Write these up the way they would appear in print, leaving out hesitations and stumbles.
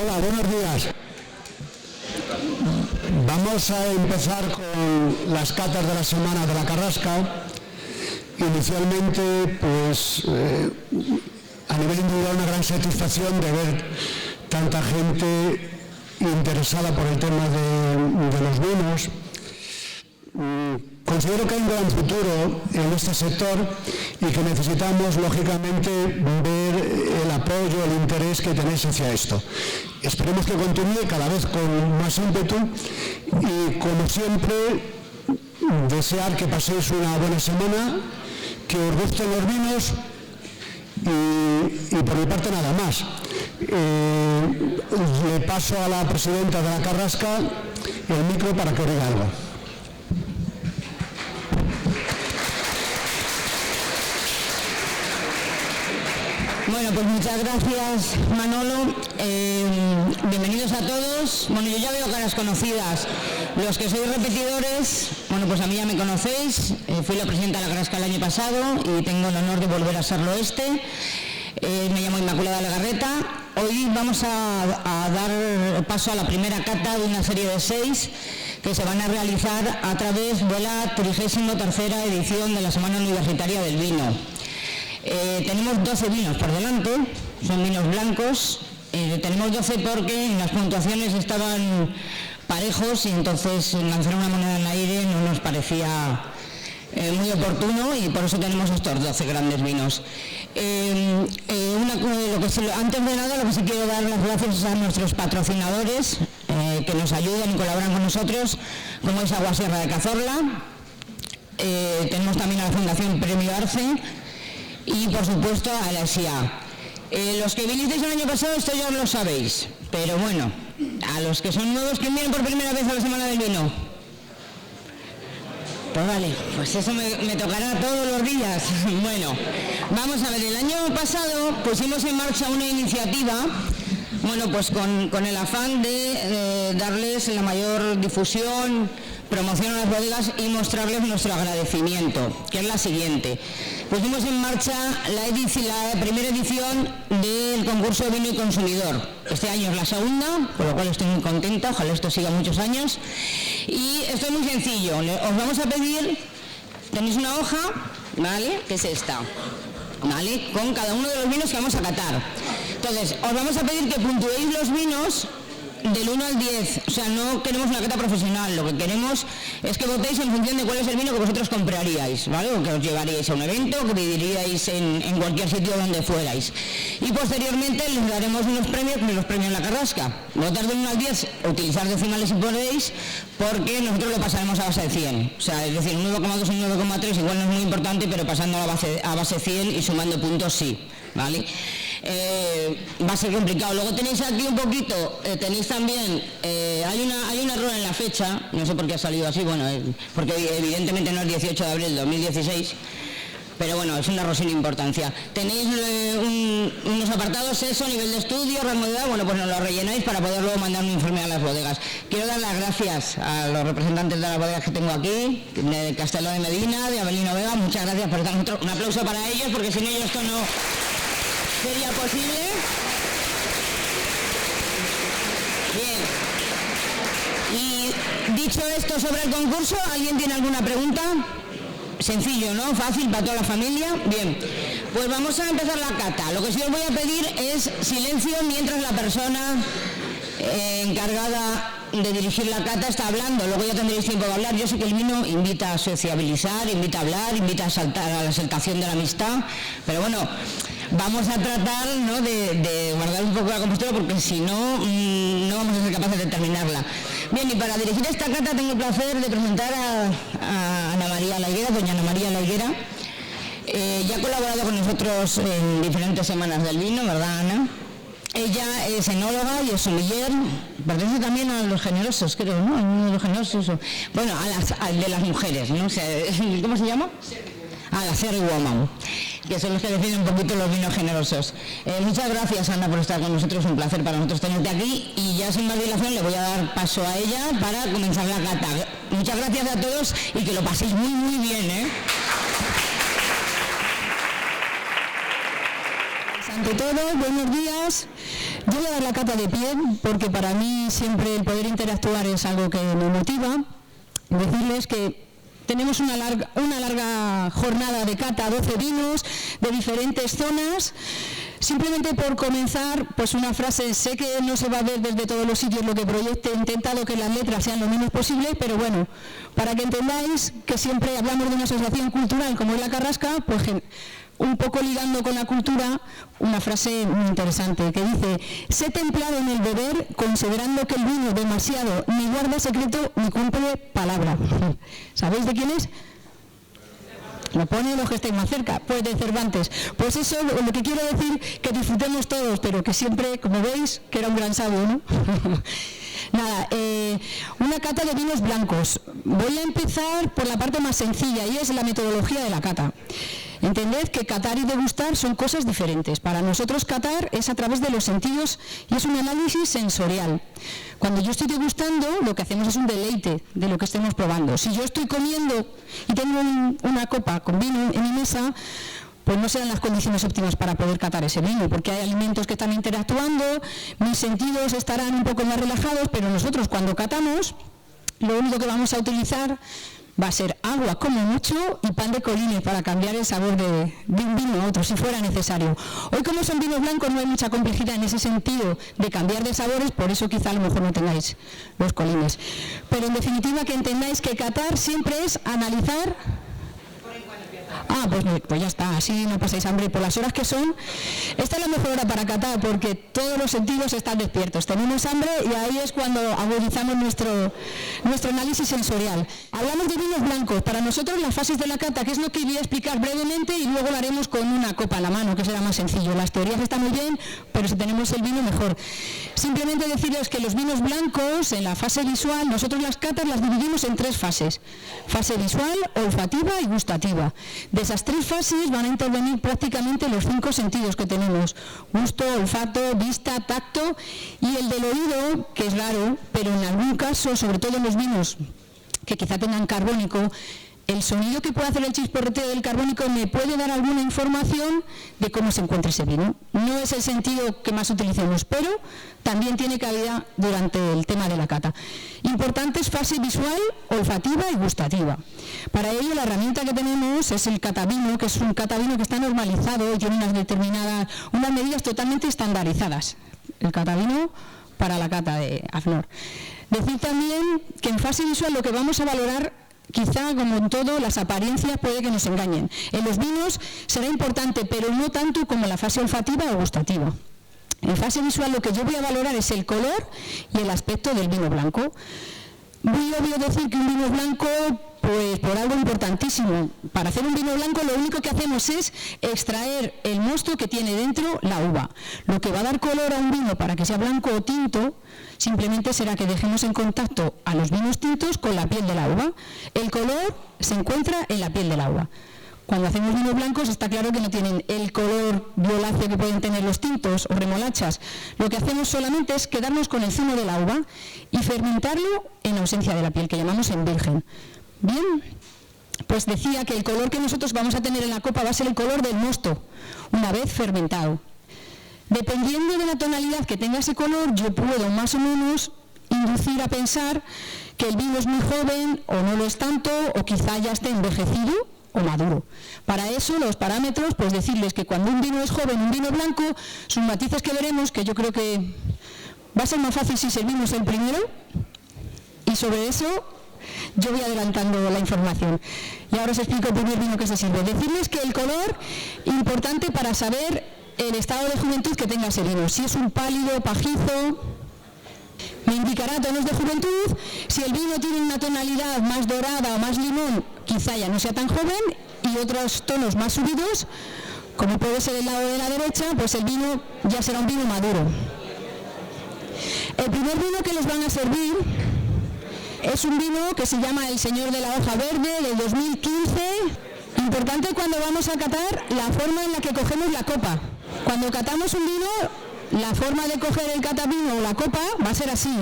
Hola, buenos días. Vamos a empezar con las catas de la Semana de la Carrasca. Inicialmente, pues, a nivel individual, una gran satisfacción de ver tanta gente interesada por el tema de los vinos. Considero que hay un gran futuro en este sector y que necesitamos, lógicamente, ver el apoyo, el interés que tenéis hacia esto. Esperemos que continúe cada vez con más ímpetu y, como siempre, desear que paséis una buena semana, que os gusten los vinos y por mi parte nada más. Le paso a la presidenta de la Carrasca el micro para que os diga algo. Bueno, pues muchas gracias, Manolo. Bienvenidos a todos. Bueno, yo ya veo caras conocidas. Los que sois repetidores, bueno, pues a mí ya me conocéis. Fui la presidenta de la Carrasca el año pasado y tengo el honor de volver a serlo este. Me llamo Inmaculada Legarreta. Hoy vamos a dar paso a la primera cata de una serie de 6 que se van a realizar a través de la 33ª edición de la Semana Universitaria del Vino. Tenemos 12 vinos por delante, son vinos blancos. Tenemos 12 porque en las puntuaciones estaban parejos y entonces lanzar una moneda en el aire no nos parecía muy oportuno y por eso tenemos estos 12 grandes vinos. Antes de nada, lo que sí quiero dar las gracias es a nuestros patrocinadores que nos ayudan y colaboran con nosotros, como es Agua Sierra de Cazorla. Tenemos también a la Fundación Premio Arce y, por supuesto, a la SIA. Los que vinisteis el año pasado, esto ya lo sabéis, pero bueno, a los que son nuevos, ¿quién viene por primera vez a la Semana del Vino? Pues vale, pues eso me tocará todos los días. Bueno, vamos a ver, el año pasado pusimos en marcha una iniciativa, bueno, pues con el afán de darles la mayor difusión, promoción a las bodegas y mostrarles nuestro agradecimiento, que es la siguiente. Pusimos en marcha la primera edición del concurso de vino y consumidor. Este año es la segunda, por lo cual estoy muy contenta, ojalá esto siga muchos años. Y esto es muy sencillo, os vamos a pedir, tenéis una hoja, ¿vale?, que es esta, ¿vale?, con cada uno de los vinos que vamos a catar. Entonces, os vamos a pedir que puntuéis los vinos del 1 al 10, o sea, no queremos una cata profesional, lo que queremos es que votéis en función de cuál es el vino que vosotros compraríais, ¿vale? O que os llevaríais a un evento, que pediríais en cualquier sitio donde fuerais. Y posteriormente les daremos unos premios, como los premios La Carrasca. Votar del 1 al 10, utilizar decimales si podéis, porque nosotros lo pasaremos a base de 100. O sea, es decir, un 9,2 y un 9,3 igual no es muy importante, pero pasando a base 100 y sumando puntos sí, ¿vale? Va a ser complicado. Luego tenéis aquí un poquito, tenéis también, hay un error en la fecha, no sé por qué ha salido así, bueno, porque evidentemente no es 18 de abril de 2016, pero bueno, es un error sin importancia. Tenéis unos apartados, eso, nivel de estudio, rango de edad, bueno, pues nos lo rellenáis para poder luego mandar un informe a las bodegas. Quiero dar las gracias a los representantes de las bodegas que tengo aquí, de Castelo de Medina, de Avelino Vega, muchas gracias por estar con nosotros. Un aplauso para ellos, porque sin ellos esto no sería posible. Bien. Y dicho esto sobre el concurso, ¿alguien tiene alguna pregunta? Sencillo, ¿no? Fácil para toda la familia. Bien, pues vamos a empezar la cata. Lo que sí os voy a pedir es silencio mientras la persona encargada de dirigir la cata está hablando. Luego ya tendréis tiempo de hablar. Yo sé que el vino invita a sociabilizar, invita a hablar, invita a saltar a la exaltación de la amistad, pero bueno, vamos a tratar, ¿no?, de guardar un poco la compostura, porque si no, no vamos a ser capaces de terminarla. Bien, y para dirigir esta cata tengo el placer de presentar a Ana María La Higuera, doña Ana María La Higuera. Ya ha colaborado con nosotros en diferentes semanas del vino, ¿verdad, Ana? Ella es enóloga y es sommelier, pertenece también a los generosos, creo, ¿no? A los generosos, bueno, a de las mujeres, ¿no? O sea, ¿cómo se llama? A la Cerry Woman, que son los que definen un poquito los vinos generosos. Muchas gracias, Ana, por estar con nosotros, un placer para nosotros tenerte aquí, y ya sin más dilación le voy a dar paso a ella para comenzar la cata. Muchas gracias a todos y que lo paséis muy, muy bien, ¿eh? Ante todo, buenos días. Yo voy a dar la cata de pie porque para mí siempre el poder interactuar es algo que me motiva. Decirles que tenemos una larga jornada de cata, 12 vinos de diferentes zonas. Simplemente por comenzar, pues una frase, sé que no se va a ver desde todos los sitios lo que proyecte, he intentado que las letras sean lo menos posible, pero bueno, para que entendáis que siempre hablamos de una asociación cultural como es la Carrasca, pues un poco ligando con la cultura, una frase muy interesante que dice: sé templado en el beber, considerando que el vino demasiado ni guarda secreto ni cumple palabra. ¿Sabéis de quién es? Lo pone los que estéis más cerca, pues de Cervantes. Pues eso, lo que quiero decir, que disfrutemos todos, pero que siempre, como veis, que era un gran sabio, ¿no? Nada, una cata de vinos blancos. Voy a empezar por la parte más sencilla y es la metodología de la cata. Entended que catar y degustar son cosas diferentes. Para nosotros catar es a través de los sentidos y es un análisis sensorial. Cuando yo estoy degustando, lo que hacemos es un deleite de lo que estemos probando. Si yo estoy comiendo y tengo una copa con vino en mi mesa, pues no serán las condiciones óptimas para poder catar ese vino, porque hay alimentos que están interactuando, mis sentidos estarán un poco más relajados, pero nosotros cuando catamos, lo único que vamos a utilizar va a ser agua como mucho y pan de colines para cambiar el sabor de un vino a otro, si fuera necesario. Hoy, como son vinos blancos, no hay mucha complejidad en ese sentido de cambiar de sabores, por eso quizá a lo mejor no tengáis los colines. Pero en definitiva que entendáis que catar siempre es analizar. Pues ya está, así no pasáis hambre por las horas que son. Esta es la mejor hora para catar porque todos los sentidos están despiertos. Tenemos hambre y ahí es cuando agudizamos nuestro análisis sensorial. Hablamos de vinos blancos. Para nosotros las fases de la cata, que es lo que voy a explicar brevemente y luego lo haremos con una copa a la mano, que será más sencillo. Las teorías están muy bien, pero si tenemos el vino mejor. Simplemente deciros que los vinos blancos, en la fase visual, nosotros las catas las dividimos en 3 fases. Fase visual, olfativa y gustativa. De esas 3 fases van a intervenir prácticamente los 5 sentidos que tenemos: gusto, olfato, vista, tacto y el del oído, que es raro, pero en algún caso, sobre todo en los vinos que quizá tengan carbónico, el sonido que puede hacer el chisporroteo del carbónico me puede dar alguna información de cómo se encuentra ese vino. No es el sentido que más utilicemos, pero también tiene cabida durante el tema de la cata. Importantes fase visual, olfativa y gustativa. Para ello la herramienta que tenemos es el catavino, que es un catavino que está normalizado y tiene unas medidas totalmente estandarizadas. El catavino para la cata de AFNOR. Decir también que en fase visual lo que vamos a valorar, quizá como en todo, las apariencias puede que nos engañen. En los vinos será importante, pero no tanto como la fase olfativa o gustativa. En fase visual lo que yo voy a valorar es el color y el aspecto del vino blanco. Muy obvio decir que un vino blanco, pues por algo importantísimo. Para hacer un vino blanco lo único que hacemos es extraer el mosto que tiene dentro la uva. Lo que va a dar color a un vino para que sea blanco o tinto simplemente será que dejemos en contacto a los vinos tintos con la piel de la uva. El color se encuentra en la piel de la uva. Cuando hacemos vinos blancos está claro que no tienen el color violáceo que pueden tener los tintos o remolachas. Lo que hacemos solamente es quedarnos con el zumo de la uva y fermentarlo en ausencia de la piel, que llamamos en virgen. Bien, pues decía que el color que nosotros vamos a tener en la copa va a ser el color del mosto, una vez fermentado. Dependiendo de la tonalidad que tenga ese color, yo puedo más o menos inducir a pensar que el vino es muy joven o no lo es tanto, o quizá ya esté envejecido o maduro. Para eso los parámetros, pues decirles que cuando un vino es joven, un vino blanco, sus matices que veremos, que yo creo que va a ser más fácil si servimos el primero, y sobre eso yo voy adelantando la información. Y ahora os explico el primer vino que se sirve. Decirles que el color, importante para saber el estado de juventud que tenga ese vino. Si es un pálido, pajizo, me indicará tonos de juventud. Si el vino tiene una tonalidad más dorada o más limón, quizá ya no sea tan joven, y otros tonos más subidos, como puede ser el lado de la derecha, pues el vino ya será un vino maduro. El primer vino que les van a servir es un vino que se llama El Señor de la Hoja Verde, del 2015. Importante cuando vamos a catar la forma en la que cogemos la copa. Cuando catamos un vino, la forma de coger el catavino o la copa va a ser así,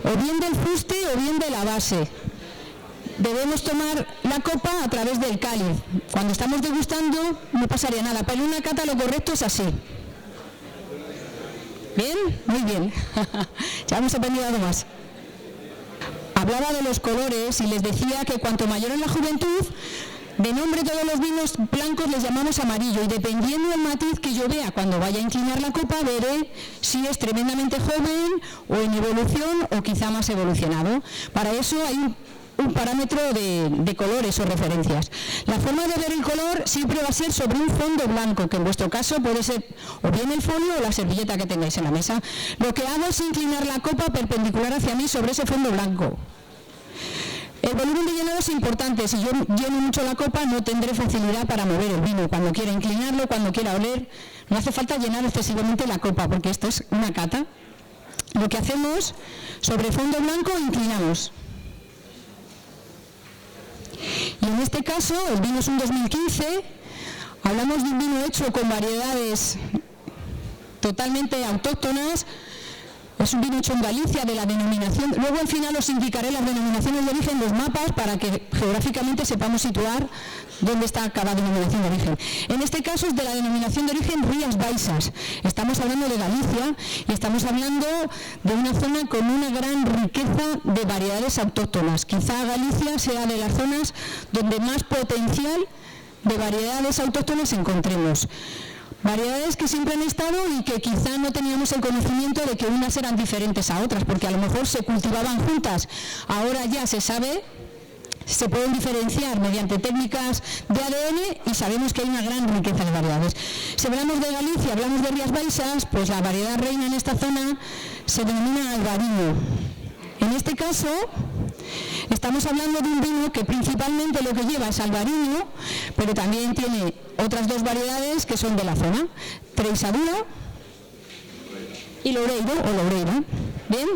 o bien del fuste o bien de la base. Debemos tomar la copa a través del cáliz. Cuando estamos degustando no pasaría nada, pero en una cata lo correcto es así. ¿Bien? Muy bien. Ya hemos aprendido algo más. Hablaba de los colores y les decía que cuanto mayor es la juventud, de nombre todos los vinos blancos les llamamos amarillo, y dependiendo del matiz que yo vea cuando vaya a inclinar la copa, veré si es tremendamente joven o en evolución o quizá más evolucionado. Para eso hay un parámetro de colores o referencias. La forma de ver el color siempre va a ser sobre un fondo blanco, que en vuestro caso puede ser o bien el folio o la servilleta que tengáis en la mesa. Lo que hago es inclinar la copa perpendicular hacia mí sobre ese fondo blanco. El volumen de llenado es importante. Si yo lleno mucho la copa, no tendré facilidad para mover el vino. Cuando quiera inclinarlo, cuando quiera oler, no hace falta llenar excesivamente la copa, porque esto es una cata. Lo que hacemos, sobre fondo blanco, inclinamos. Y en este caso, el vino es un 2015, hablamos de un vino hecho con variedades totalmente autóctonas. Es un vino hecho en Galicia, de la denominación. Luego al final os indicaré las denominaciones de origen, los mapas, para que geográficamente sepamos situar dónde está cada denominación de origen. En este caso es de la denominación de origen Rías Baixas. Estamos hablando de Galicia y estamos hablando de una zona con una gran riqueza de variedades autóctonas. Quizá Galicia sea de las zonas donde más potencial de variedades autóctonas encontremos. Variedades que siempre han estado y que quizá no teníamos el conocimiento de que unas eran diferentes a otras, porque a lo mejor se cultivaban juntas. Ahora ya se sabe, se pueden diferenciar mediante técnicas de ADN y sabemos que hay una gran riqueza de variedades. Si hablamos de Galicia, hablamos de Rías Baixas, pues la variedad reina en esta zona se denomina albariño. En este caso, estamos hablando de un vino que principalmente lo que lleva es albariño, pero también tiene otras dos variedades que son de la zona, Treixadura y Loureiro o Loureira. Bien,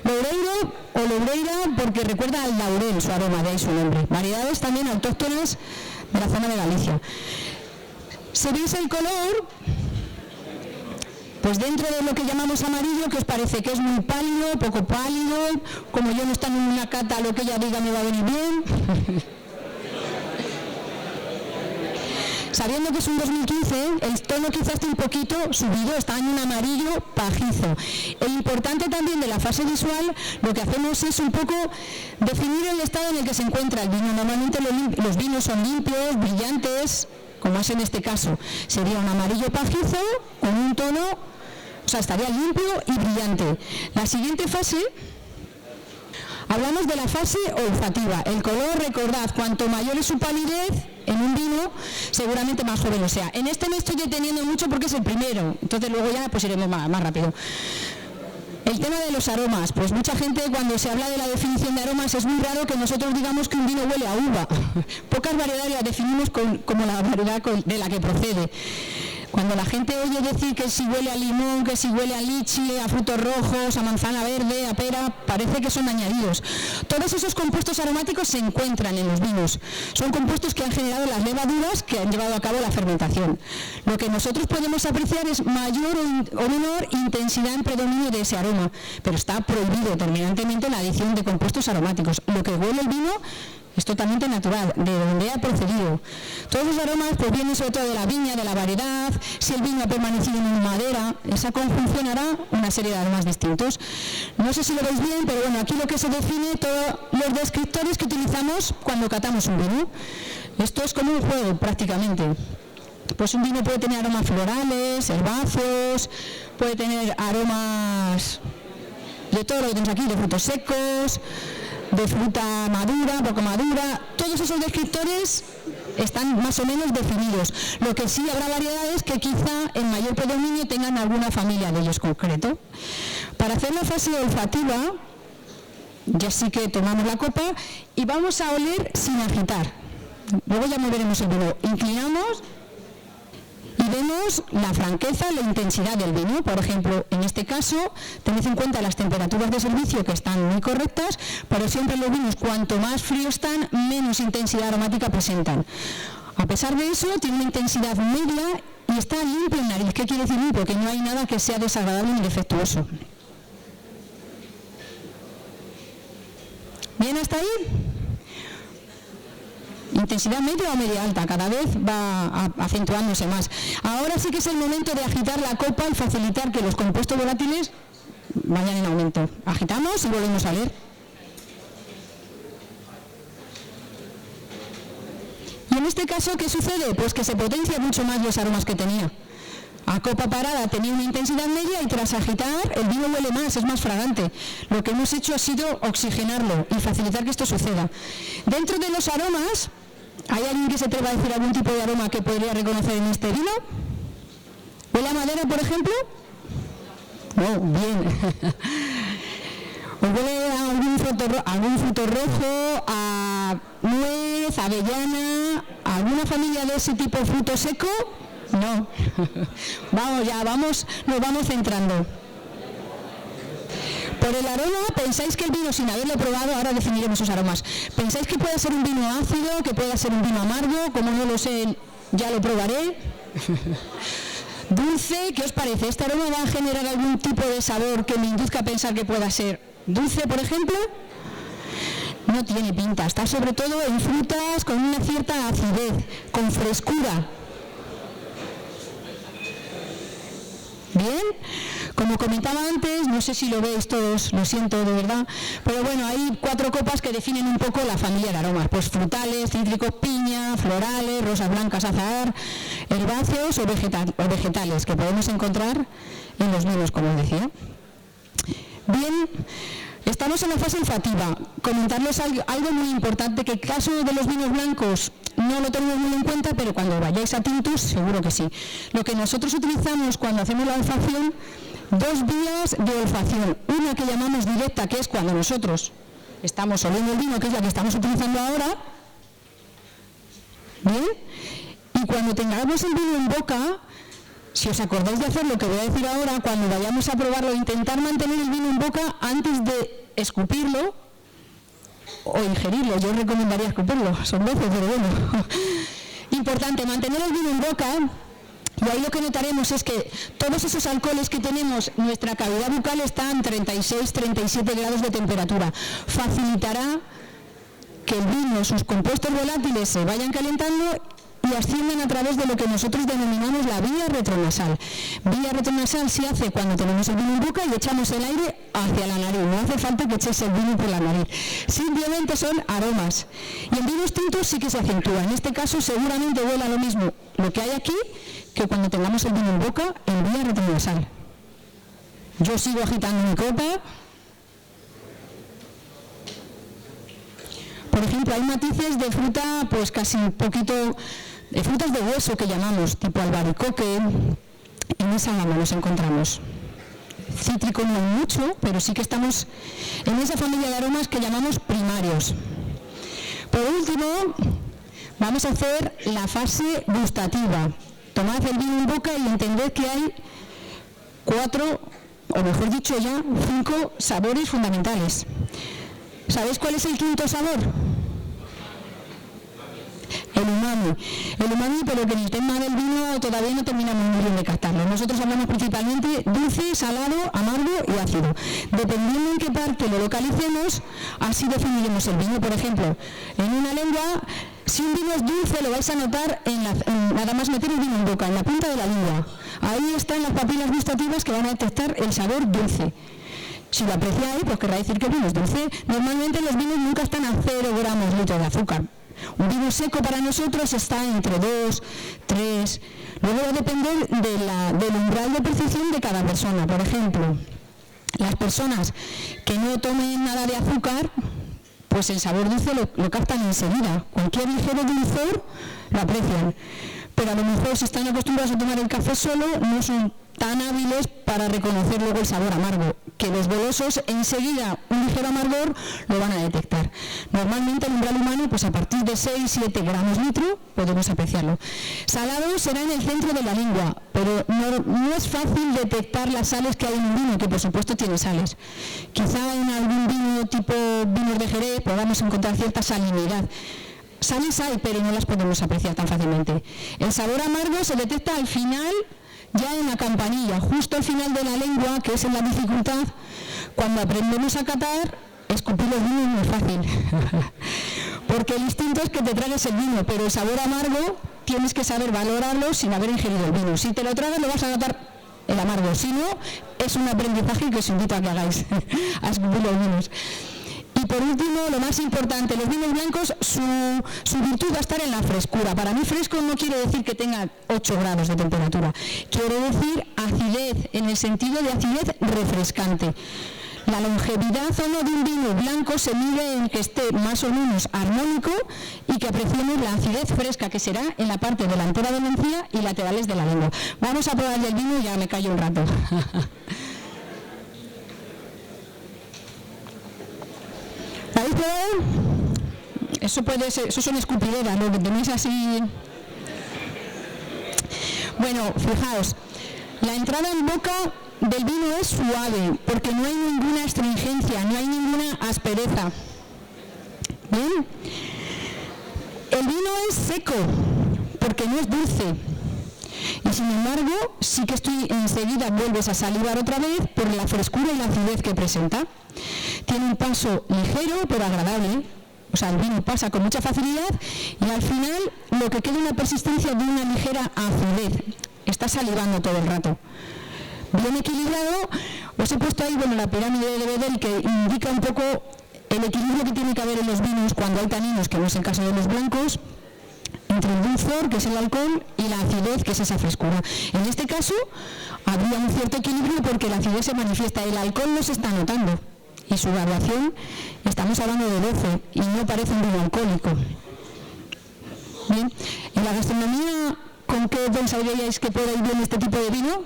Loureiro o Loureira porque recuerda al laurel, su aroma, de ahí su nombre. Variedades también autóctonas de la zona de Galicia. Si veis el color, pues dentro de lo que llamamos amarillo, que os parece que es muy pálido, poco pálido, como yo no estoy en una cata, lo que ella diga me va a venir bien. Sabiendo que es un 2015, el tono quizás está un poquito subido, está en un amarillo pajizo. El importante también de la fase visual, lo que hacemos es un poco definir el estado en el que se encuentra el vino. Normalmente los vinos son limpios, brillantes, como es en este caso. Sería un amarillo pajizo con un tono, o sea, estaría limpio y brillante. La siguiente fase, hablamos de la fase olfativa. El color, recordad, cuanto mayor es su palidez en un vino, seguramente más joven lo sea. En este me estoy deteniendo mucho porque es el primero, entonces luego ya pues iremos más rápido. El tema de los aromas, pues mucha gente cuando se habla de la definición de aromas es muy raro que nosotros digamos que un vino huele a uva. Pocas variedades las definimos como la variedad de la que procede. Cuando la gente oye decir que si huele a limón, que si huele a lichi, a frutos rojos, a manzana verde, a pera, parece que son añadidos. Todos esos compuestos aromáticos se encuentran en los vinos. Son compuestos que han generado las levaduras que han llevado a cabo la fermentación. Lo que nosotros podemos apreciar es mayor o menor intensidad en predominio de ese aroma, pero está prohibido terminantemente la adición de compuestos aromáticos. Lo que huele el vino es totalmente natural, de donde ha procedido. Todos los aromas pues vienen sobre todo de la viña, de la variedad, si el vino ha permanecido en madera, esa conjunción hará una serie de aromas distintos. No sé si lo veis bien, pero bueno, aquí lo que se define, todos los descriptores que utilizamos cuando catamos un vino. Esto es como un juego prácticamente. Pues un vino puede tener aromas florales, herbáceos, puede tener aromas de todo lo que tenemos aquí, de frutos secos, de fruta madura, poco madura. Todos esos descriptores están más o menos definidos. Lo que sí habrá variedades que quizá en mayor predominio tengan alguna familia de ellos concreto. Para hacer la fase olfativa, ya sí que tomamos la copa y vamos a oler sin agitar. Luego ya moveremos el vino. Inclinamos y vemos la franqueza, la intensidad del vino. Por ejemplo, en este caso, tened en cuenta las temperaturas de servicio que están muy correctas, pero siempre los vinos, cuanto más fríos están, menos intensidad aromática presentan. A pesar de eso, tiene una intensidad media y está limpio en nariz. ¿Qué quiere decir limpio? Que no hay nada que sea desagradable ni defectuoso. ¿Bien hasta ahí? intensidad media o media alta, cada vez va acentuándose más. Ahora sí que es el momento de agitar la copa y facilitar que los compuestos volátiles vayan en aumento. Agitamos y volvemos a leer. Y en este caso, ¿qué sucede? Pues que se potencia mucho más los aromas que tenía. A copa parada tenía una intensidad media y tras agitar el vino huele más, es más fragante. Lo que hemos hecho ha sido oxigenarlo y facilitar que esto suceda. Dentro de los aromas, ¿hay alguien que se atreva a decir algún tipo de aroma que podría reconocer en este vino? ¿Huele a madera, por ejemplo? No, bien. ¿O huele a algún fruto rojo, a nuez, avellana, a alguna familia de ese tipo de fruto seco? No. Nos vamos centrando. Por el aroma, ¿pensáis que el vino, sin haberlo probado, ahora definiremos sus aromas, pensáis que puede ser un vino ácido, que pueda ser un vino amargo? Como no lo sé, ya lo probaré. Dulce, ¿qué os parece? ¿Este aroma va a generar algún tipo de sabor que me induzca a pensar que pueda ser dulce, por ejemplo? No tiene pinta, está sobre todo en frutas con una cierta acidez, con frescura. Bien, como comentaba antes, no sé si lo veis todos, lo siento de verdad, pero bueno, hay 4 copas que definen un poco la familia de aromas, pues frutales, cítricos, piña, florales, rosas blancas, azahar, herbáceos o vegetales que podemos encontrar en los vinos, como os decía. Bien, estamos en la fase olfativa. Comentarles algo muy importante, que el caso de los vinos blancos no lo tenemos muy en cuenta, pero cuando vayáis a Tintus seguro que sí. Lo que nosotros utilizamos cuando hacemos la olfacción, 2 vías de olfacción. Una que llamamos directa, que es cuando nosotros estamos oliendo el vino, que es la que estamos utilizando ahora. Bien. Y cuando tengamos el vino en boca, si os acordáis de hacer lo que voy a decir ahora, cuando vayamos a probarlo, intentar mantener el vino en boca antes de escupirlo o ingerirlo. Yo os recomendaría escupirlo, son veces, pero bueno. Importante, mantener el vino en boca, y ahí lo que notaremos es que todos esos alcoholes que tenemos, nuestra cavidad bucal está en 36-37 grados de temperatura. Facilitará que el vino, sus compuestos volátiles se vayan calentando y ascienden a través de lo que nosotros denominamos la vía retronasal. Vía retronasal se hace cuando tenemos el vino en boca y echamos el aire hacia la nariz. No hace falta que echéis el vino por la nariz. Simplemente son aromas. Y en vinos tintos sí que se acentúa. En este caso seguramente huela lo mismo lo que hay aquí que cuando tengamos el vino en boca en vía retronasal. Yo sigo agitando mi copa. Por ejemplo, hay matices de fruta, pues casi un poquito, de frutas de hueso que llamamos, tipo albaricoque. En esa gama nos encontramos. Cítrico no mucho, pero sí que estamos en esa familia de aromas que llamamos primarios. Por último, vamos a hacer la fase gustativa. Tomad el vino en boca y entended que hay 4, o mejor dicho ya, 5 sabores fundamentales. ¿Sabéis cuál es el quinto sabor? El umami. El umami, pero que en el tema del vino todavía no terminamos muy bien de captarlo. Nosotros hablamos principalmente dulce, salado, amargo y ácido. Dependiendo en qué parte lo localicemos, así definiremos el vino. Por ejemplo, en una lengua, si un vino es dulce, lo vais a notar en nada más meter el vino en boca, en la punta de la lengua. Ahí están las papilas gustativas que van a detectar el sabor dulce. Si lo apreciáis, pues querrá decir que el vino es dulce. Normalmente los vinos nunca están a 0 gramos litro de azúcar. Un vino seco para nosotros está entre 2, 3. Luego va a depender del umbral de percepción de cada persona. Por ejemplo, las personas que no tomen nada de azúcar, pues el sabor dulce lo captan enseguida. Cualquier ligero dulzor lo aprecian. Pero a lo mejor si están acostumbrados a tomar el café solo, no son tan hábiles para reconocer luego el sabor amargo, que los golosos enseguida un ligero amargor lo van a detectar. Normalmente el umbral humano, pues a partir de 6-7 gramos litro podemos apreciarlo. Salado será en el centro de la lengua, pero no es fácil detectar las sales que hay en un vino, que por supuesto tiene sales. Quizá en algún vino tipo vinos de Jerez podamos encontrar cierta salinidad. Sales hay, pero no las podemos apreciar tan fácilmente. El sabor amargo se detecta al final, ya en la campanilla, justo al final de la lengua, que es en la dificultad. Cuando aprendemos a catar, escupir los vinos no es fácil. porque el instinto es que te tragues el vino, pero el sabor amargo tienes que saber valorarlo sin haber ingerido el vino. Si te lo tragas, lo vas a notar el amargo. Si no, es un aprendizaje que os invito a que hagáis, a escupir los vinos. Y por último, lo más importante, los vinos blancos, su virtud va a estar en la frescura. Para mí fresco no quiere decir que tenga 8 grados de temperatura, quiere decir acidez, en el sentido de acidez refrescante. La longevidad o no de un vino blanco se mide en que esté más o menos armónico y que apreciemos la acidez fresca que será en la parte delantera de la encía y laterales de la lengua. Vamos a probar el vino y ya me callo un rato. ¿Habéis probado? Eso puede ser, eso son escupideras, lo que tenéis así. Bueno, fijaos, la entrada en boca del vino es suave, porque no hay ninguna astringencia, no hay ninguna aspereza. Bien. El vino es seco, porque no es dulce. Y sin embargo, sí que enseguida vuelves a salivar otra vez por la frescura y la acidez que presenta. Tiene un paso ligero pero agradable, o sea, el vino pasa con mucha facilidad y al final lo que queda es una persistencia de una ligera acidez. Está salivando todo el rato. Bien equilibrado, os he puesto ahí la pirámide de Bedel que indica un poco el equilibrio que tiene que haber en los vinos cuando hay taninos, que no es el caso de los blancos, entre el dulzor, que es el alcohol, y la acidez, que es esa frescura. En este caso, habría un cierto equilibrio porque la acidez se manifiesta, el alcohol no se está notando, y su graduación, estamos hablando de 12, y no parece un vino alcohólico. Bien, en la gastronomía, ¿con qué pensaríais que puede ir bien este tipo de vino?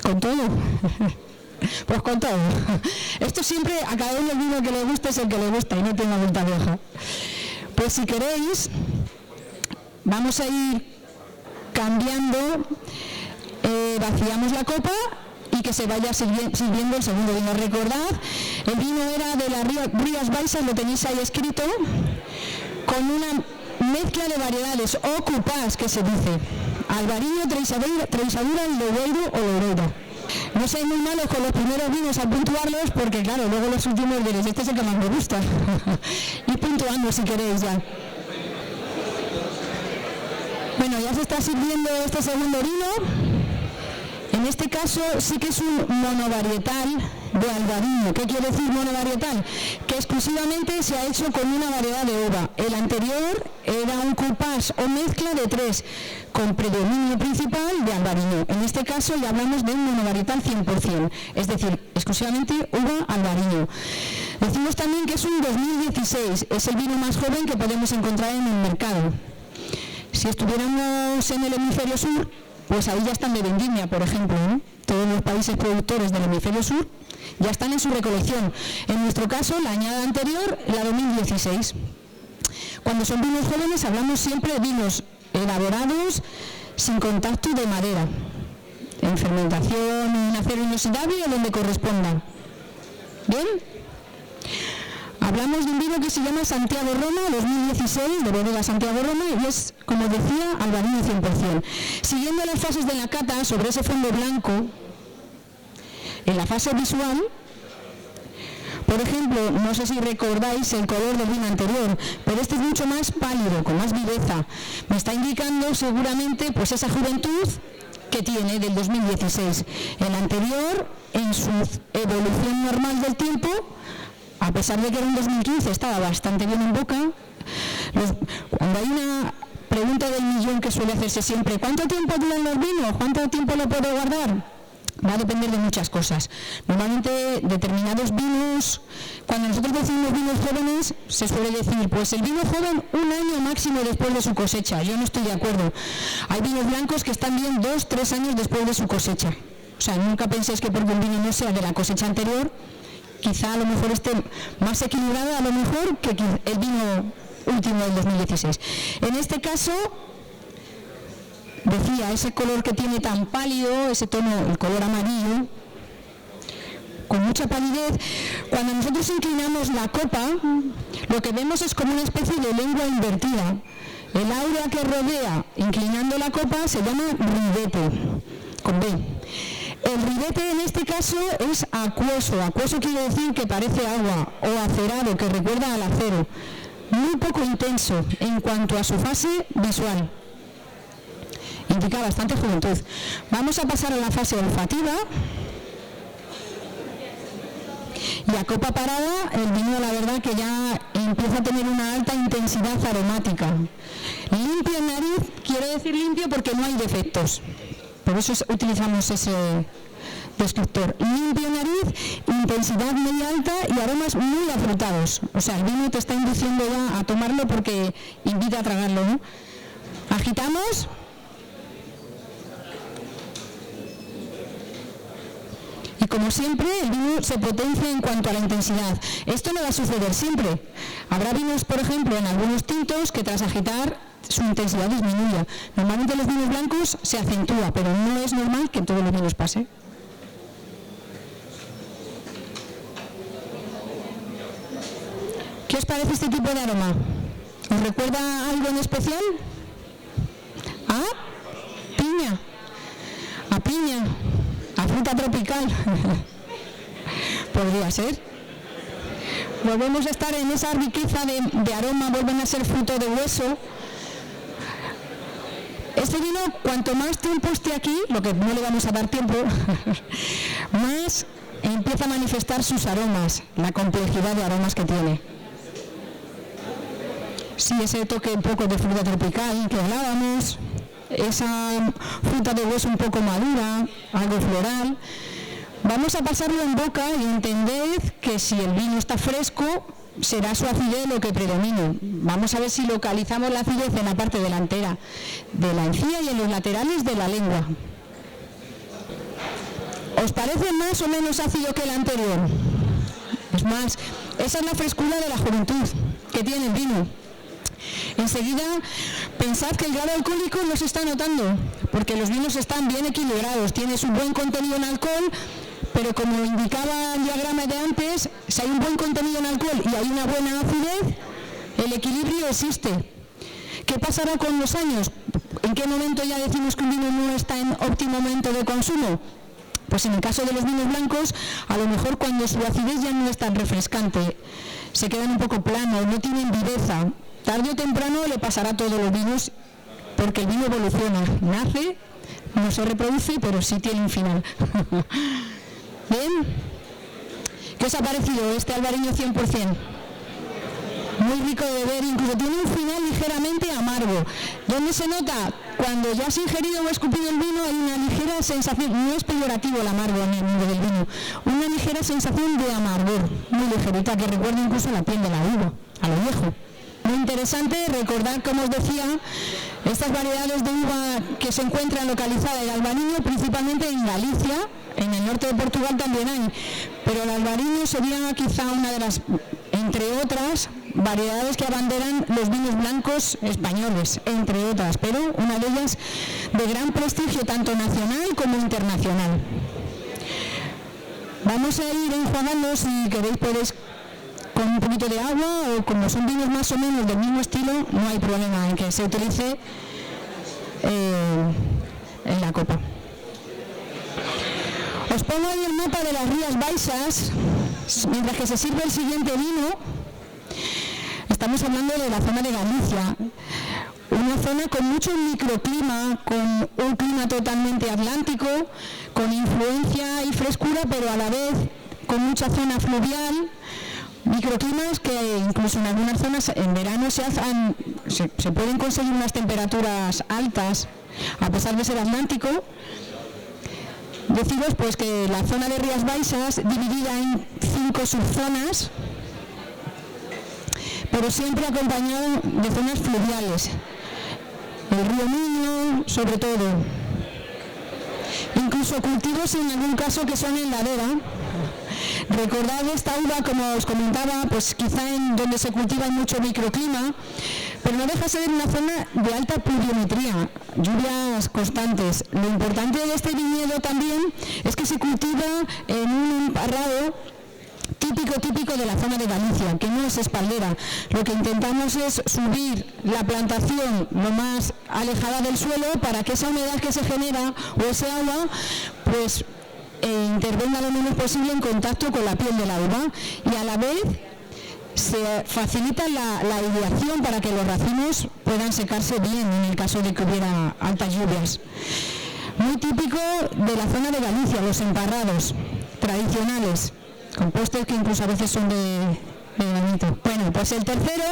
¿Con todo? Pues con todo. Esto siempre, a cada uno el vino que le gusta es el que le gusta y no tiene vuelta de hoja. Pues si queréis, vamos a ir cambiando, vaciamos la copa y que se vaya sirviendo el segundo vino. Recordad, el vino era de las Rías Baixas, lo tenéis ahí escrito, con una mezcla de variedades, o cupás, que se dice, albariño, treixadura, loureiro o loureiro. No seáis muy malos con los primeros vinos al puntuarlos, porque claro, luego los últimos diréis, este es el que más me gusta. Y puntuando si queréis ya. Bueno, ya se está sirviendo este segundo vino. En este caso sí que es un monovarietal de albariño. ¿Qué quiere decir monovarietal? Que exclusivamente se ha hecho con una variedad de uva. El anterior era un cupás o mezcla de 3, con predominio principal de albariño. En este caso ya hablamos de un monovarietal 100%, es decir, exclusivamente uva albariño. Decimos también que es un 2016, es el vino más joven que podemos encontrar en el mercado. Si estuviéramos en el hemisferio sur, pues ahí ya están de vendimia, por ejemplo, ¿no? Todos los países productores del hemisferio sur ya están en su recolección. En nuestro caso, la añada anterior, la 2016. Cuando son vinos jóvenes hablamos siempre de vinos elaborados sin contacto de madera, en fermentación, en acero inoxidable o donde corresponda. ¿Bien? Hablamos de un vino que se llama Santiago Roma 2016, de bodega Santiago Roma, y es, como decía, albariño 100%. Siguiendo las fases de la cata sobre ese fondo blanco, en la fase visual, por ejemplo, no sé si recordáis el color del vino anterior, pero este es mucho más pálido, con más viveza. Me está indicando seguramente pues esa juventud que tiene del 2016. El anterior, en su evolución normal del tiempo, a pesar de que era un 2015, estaba bastante bien en boca. Cuando hay una pregunta del millón que suele hacerse siempre, ¿cuánto tiempo duran los vinos? ¿Cuánto tiempo lo puedo guardar? Va a depender de muchas cosas. Normalmente determinados vinos, cuando nosotros decimos vinos jóvenes, se suele decir, pues el vino joven 1 año máximo después de su cosecha. Yo no estoy de acuerdo. Hay vinos blancos que están bien 2-3 años después de su cosecha. O sea, nunca penséis que porque un vino no sea de la cosecha anterior, quizá a lo mejor esté más equilibrado a lo mejor que el vino último del 2016. En este caso, decía, ese color que tiene tan pálido, ese tono, el color amarillo, con mucha palidez, cuando nosotros inclinamos la copa, lo que vemos es como una especie de lengua invertida. El áurea que rodea, inclinando la copa, se llama ribete, con B. El ribete en este caso es acuoso. Acuoso quiere decir que parece agua, o acerado, que recuerda al acero. Muy poco intenso en cuanto a su fase visual. Indica bastante juventud. Vamos a pasar a la fase olfativa. Y a copa parada, el vino, la verdad, que ya empieza a tener una alta intensidad aromática. Limpio en nariz, quiero decir limpio porque no hay defectos. Por eso utilizamos ese descriptor. Limpio en nariz, intensidad muy alta y aromas muy afrutados. O sea, el vino te está induciendo ya a tomarlo porque invita a tragarlo, ¿no? Agitamos. Y como siempre, el vino se potencia en cuanto a la intensidad. Esto no va a suceder siempre. Habrá vinos, por ejemplo, en algunos tintos que tras agitar su intensidad disminuya. Normalmente los vinos blancos se acentúa, pero no es normal que en todos los vinos pase. ¿Qué os parece este tipo de aroma? ¿Os recuerda algo en especial? ¿A piña? ¿A piña? ¿A fruta tropical? Podría ser. Volvemos a estar en esa riqueza de aroma, vuelven a ser fruto de hueso. Este vino, cuanto más tiempo esté aquí, lo que no le vamos a dar tiempo, más empieza a manifestar sus aromas, la complejidad de aromas que tiene. Sí, ese toque un poco de fruta tropical que hablábamos, esa fruta de hueso un poco madura, algo floral. Vamos a pasarlo en boca y entended que si el vino está fresco, será su acidez lo que predomine. Vamos a ver si localizamos la acidez en la parte delantera de la encía y en los laterales de la lengua. ¿Os parece más o menos ácido que el anterior? Es más, esa es la frescura de la juventud que tiene el vino. Enseguida, pensad que el grado alcohólico no se está notando, porque los vinos están bien equilibrados, tiene su buen contenido en alcohol, pero como indicaba el diagrama de antes, si hay un buen contenido en alcohol y hay una buena acidez, el equilibrio existe. ¿Qué pasará con los años? ¿En qué momento ya decimos que un vino no está en óptimo momento de consumo? Pues en el caso de los vinos blancos, a lo mejor cuando su acidez ya no es tan refrescante, se quedan un poco planos, no tienen viveza. Tarde o temprano le pasará a todos los vinos, porque el vino evoluciona, nace, no se reproduce, pero sí tiene un final. ¿Bien? ¿Qué os ha parecido este albariño 100%? Muy rico de beber, incluso tiene un final ligeramente amargo. ¿Dónde se nota? Cuando ya has ingerido o escupido el vino hay una ligera sensación, no es peyorativo el amargo en el mundo del vino, una ligera sensación de amargor, muy ligerita, que recuerda incluso la piel de la uva, a lo viejo. Muy interesante recordar, como os decía, estas variedades de uva que se encuentran localizadas en Albariño, principalmente en Galicia, en el norte de Portugal también hay, pero el Albariño sería quizá una de las, entre otras, variedades que abanderan los vinos blancos españoles, entre otras, pero una de ellas de gran prestigio tanto nacional como internacional. Vamos a ir enjuagando, si queréis podéis con un poquito de agua, o como son vinos más o menos del mismo estilo, no hay problema en que se utilice en la copa. Os pongo ahí el mapa de las Rías Baixas, mientras que se sirve el siguiente vino. Estamos hablando de la zona de Galicia, una zona con mucho microclima, con un clima totalmente atlántico, con influencia y frescura, pero a la vez con mucha zona fluvial. Microclimas que incluso en algunas zonas en verano se pueden conseguir unas temperaturas altas a pesar de ser atlántico. Deciros pues que la zona de Rías Baixas dividida en 5 subzonas, pero siempre acompañado de zonas fluviales. El río Miño, sobre todo. Incluso cultivos en algún caso que son en ladera. Recordad esta uva, como os comentaba, pues quizá en donde se cultiva en mucho microclima, pero no deja de ser una zona de alta pluviometría, lluvias constantes. Lo importante de este viñedo también es que se cultiva en un emparrado típico de la zona de Galicia, que no es espaldera. Lo que intentamos es subir la plantación lo más alejada del suelo para que esa humedad que se genera o ese agua pues intervenga lo menos posible en contacto con la piel de la uva y a la vez se facilita la ideación para que los racimos puedan secarse bien en el caso de que hubiera altas lluvias. Muy típico de la zona de Galicia, los emparrados tradicionales, con postres que incluso a veces son de granito. Bueno, pues el tercero,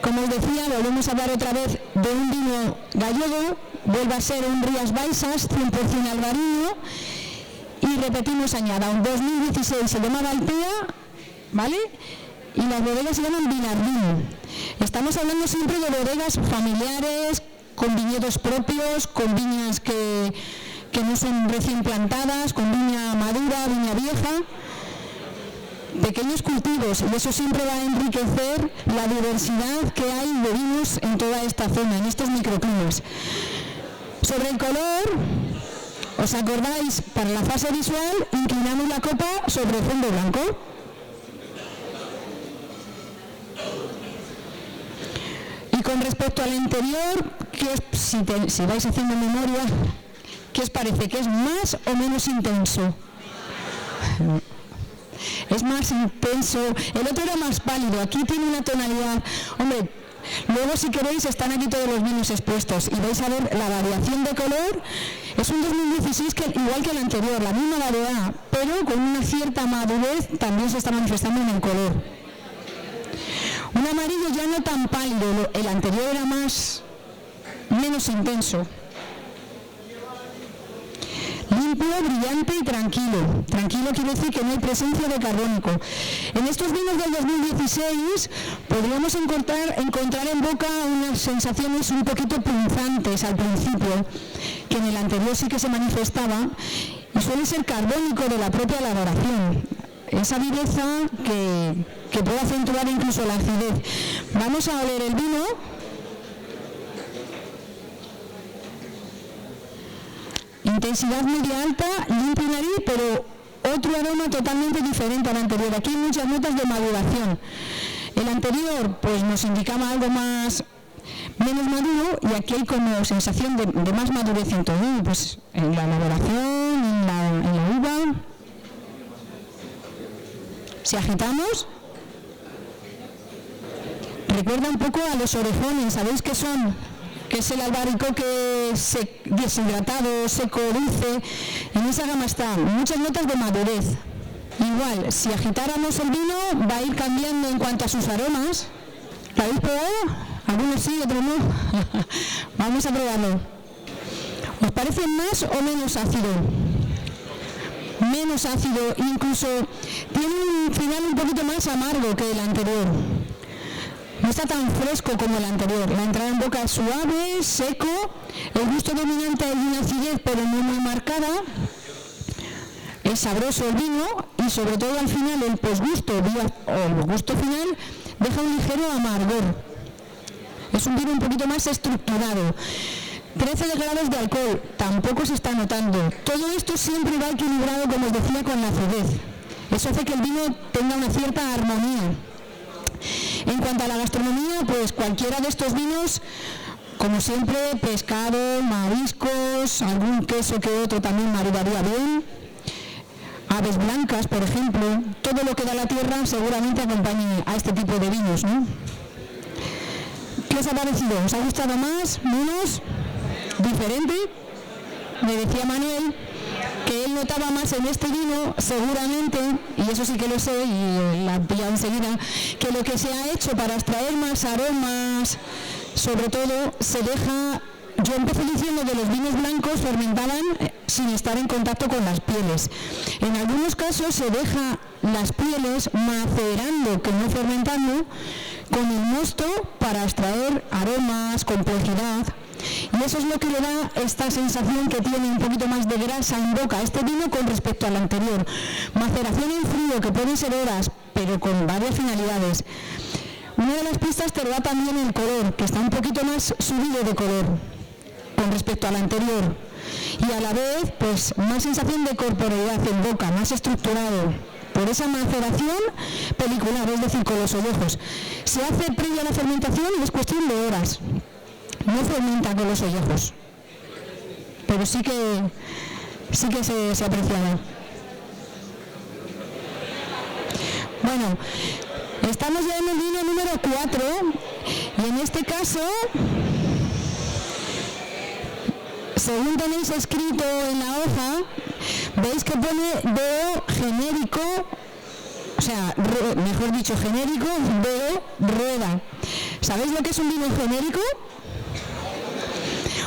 como os decía, volvemos a hablar otra vez de un vino gallego, vuelve a ser un Rías Baixas, 100% albariño, y repetimos añada, en 2016 se llamaba Altea, ¿vale? Y las bodegas se llaman Vinardín. Estamos hablando siempre de bodegas familiares, con viñedos propios, con viñas que no son recién plantadas, con viña madura, viña vieja, pequeños cultivos, y eso siempre va a enriquecer la diversidad que hay de vinos en toda esta zona, en estos microclimas. Sobre el color, ¿os acordáis? Para la fase visual inclinamos la copa sobre el fondo blanco. Y con respecto al interior, si vais haciendo memoria, ¿qué os parece? ¿Que es más o menos intenso? Es más intenso. El otro era más pálido. Aquí tiene una tonalidad. Hombre, luego si queréis están aquí todos los vinos expuestos y vais a ver la variación de color. Es un 2016 igual que el anterior, la misma variedad, pero con una cierta madurez también se está manifestando en el color. Un amarillo ya no tan pálido, el anterior era menos intenso. Limpio, brillante y tranquilo. Tranquilo quiere decir que no hay presencia de carbónico. En estos vinos del 2016 podríamos encontrar en boca unas sensaciones un poquito punzantes al principio, que en el anterior sí que se manifestaba, y suele ser carbónico de la propia elaboración. Esa viveza que puede acentuar incluso la acidez. Vamos a oler el vino. Intensidad media alta, limpio nariz, pero otro aroma totalmente diferente al anterior. Aquí hay muchas notas de maduración. El anterior pues nos indicaba algo menos maduro, y aquí hay como sensación de más madurez en todo, pues en la elaboración, en la uva. Si agitamos, recuerda un poco a los orejones, ¿sabéis qué son? Que es el albaricoque deshidratado, seco, dulce. En esa gama están muchas notas de madurez. Igual, si agitáramos el vino, va a ir cambiando en cuanto a sus aromas. ¿Lo habéis probado? Algunos sí, otros no. Vamos a probarlo. ¿Os parece más o menos ácido? Menos ácido, incluso tiene un final un poquito más amargo que el anterior. No está tan fresco como el anterior. La entrada en boca es suave, seco, el gusto dominante es una acidez pero no muy marcada. Es sabroso el vino y sobre todo al final el posgusto o el gusto final deja un ligero amargor. Es un vino un poquito más estructurado. 13 grados de alcohol, tampoco se está notando. Todo esto siempre va equilibrado, como os decía, con la acidez. Eso hace que el vino tenga una cierta armonía. En cuanto a la gastronomía, pues cualquiera de estos vinos, como siempre, pescado, mariscos, algún queso que otro también maridaría bien, aves blancas, por ejemplo, todo lo que da la tierra seguramente acompañe a este tipo de vinos, ¿no? ¿Qué os ha parecido? ¿Os ha gustado más? ¿Menos? ¿Diferente? Me decía Manuel que él notaba más en este vino, seguramente, y eso sí que lo sé, y la he pillado enseguida, que lo que se ha hecho para extraer más aromas, sobre todo, se deja. Yo empecé diciendo que los vinos blancos fermentaban sin estar en contacto con las pieles. En algunos casos se deja las pieles macerando, que no fermentando, con el mosto para extraer aromas, complejidad. Y eso es lo que le da esta sensación que tiene un poquito más de grasa en boca este vino con respecto al anterior. Maceración en frío, que pueden ser horas, pero con varias finalidades. Una de las pistas te lo da también el color, que está un poquito más subido de color con respecto al anterior. Y a la vez, pues más sensación de corporeidad en boca, más estructurado. Por esa maceración pelicular, es decir, con los ollejos. Se hace previa a la fermentación y es cuestión de horas. No fermenta con los ollejos, pero sí que sí que se apreciaba. Bueno, estamos ya en el vino número 4 y en este caso, según tenéis escrito en la hoja, veis que pone BO genérico, o sea, mejor dicho genérico, BO rueda. ¿Sabéis lo que es un vino genérico?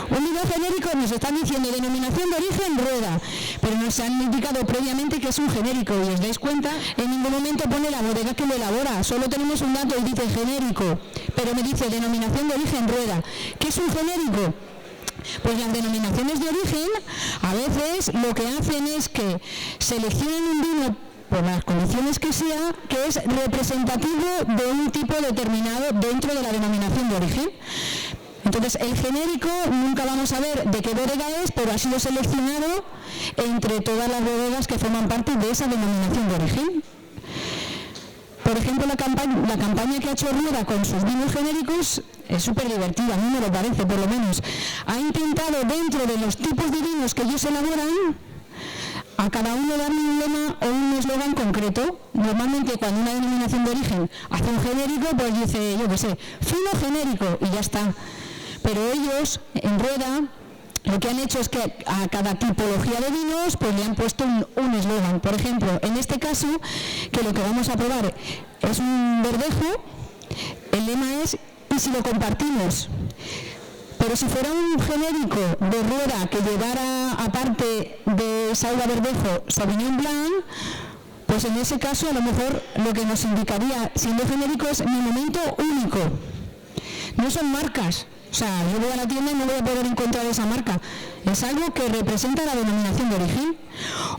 Un vino genérico nos están diciendo denominación de origen rueda, pero nos han indicado previamente que es un genérico y os dais cuenta, en ningún momento pone la bodega que lo elabora, solo tenemos un dato y dice genérico, pero me dice denominación de origen rueda. ¿Qué es un genérico? Pues las denominaciones de origen a veces lo que hacen es que seleccionan un vino por las condiciones que sea, que es representativo de un tipo determinado dentro de la denominación de origen. Entonces, el genérico nunca vamos a ver de qué bodega es, pero ha sido seleccionado entre todas las bodegas que forman parte de esa denominación de origen. Por ejemplo, la campaña que ha hecho Rueda con sus vinos genéricos es súper divertida, a mí me lo parece, por lo menos. Ha intentado, dentro de los tipos de vinos que ellos elaboran, a cada uno darle un lema o un eslogan concreto. Normalmente cuando una denominación de origen hace un genérico, pues dice, yo qué sé, fino genérico y ya está. Pero ellos, en Rueda, lo que han hecho es que a cada tipología de vinos pues le han puesto un eslogan. Por ejemplo, en este caso, que lo que vamos a probar es un verdejo, el lema es ¿y si lo compartimos? Pero si fuera un genérico de Rueda que llevara, aparte de Saula Verdejo, Sauvignon Blanc, pues en ese caso a lo mejor lo que nos indicaría, siendo genérico, es mi momento único. No son marcas. O sea, yo voy a la tienda y no voy a poder encontrar esa marca. Es algo que representa la denominación de origen.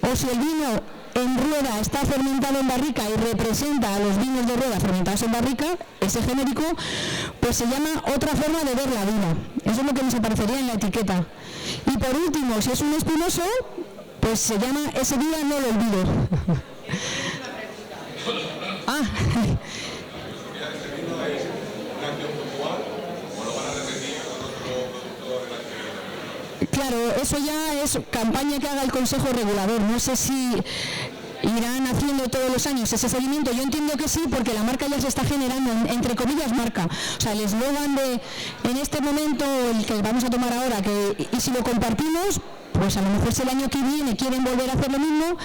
O si el vino en Rueda está fermentado en barrica y representa a los vinos de Rueda fermentados en barrica, ese genérico, pues se llama otra forma de ver la vida. Eso es lo que nos aparecería en la etiqueta. Y por último, si es un espinoso, pues se llama ese día no lo olvido. Ah. Claro, eso ya es campaña que haga el Consejo Regulador. No sé si irán haciendo todos los años ese seguimiento. Yo entiendo que sí, porque la marca ya se está generando, entre comillas, marca. O sea, el eslogan de, en este momento, el que vamos a tomar ahora, que y si lo compartimos, pues a lo mejor si el año que viene quieren volver a hacer lo mismo,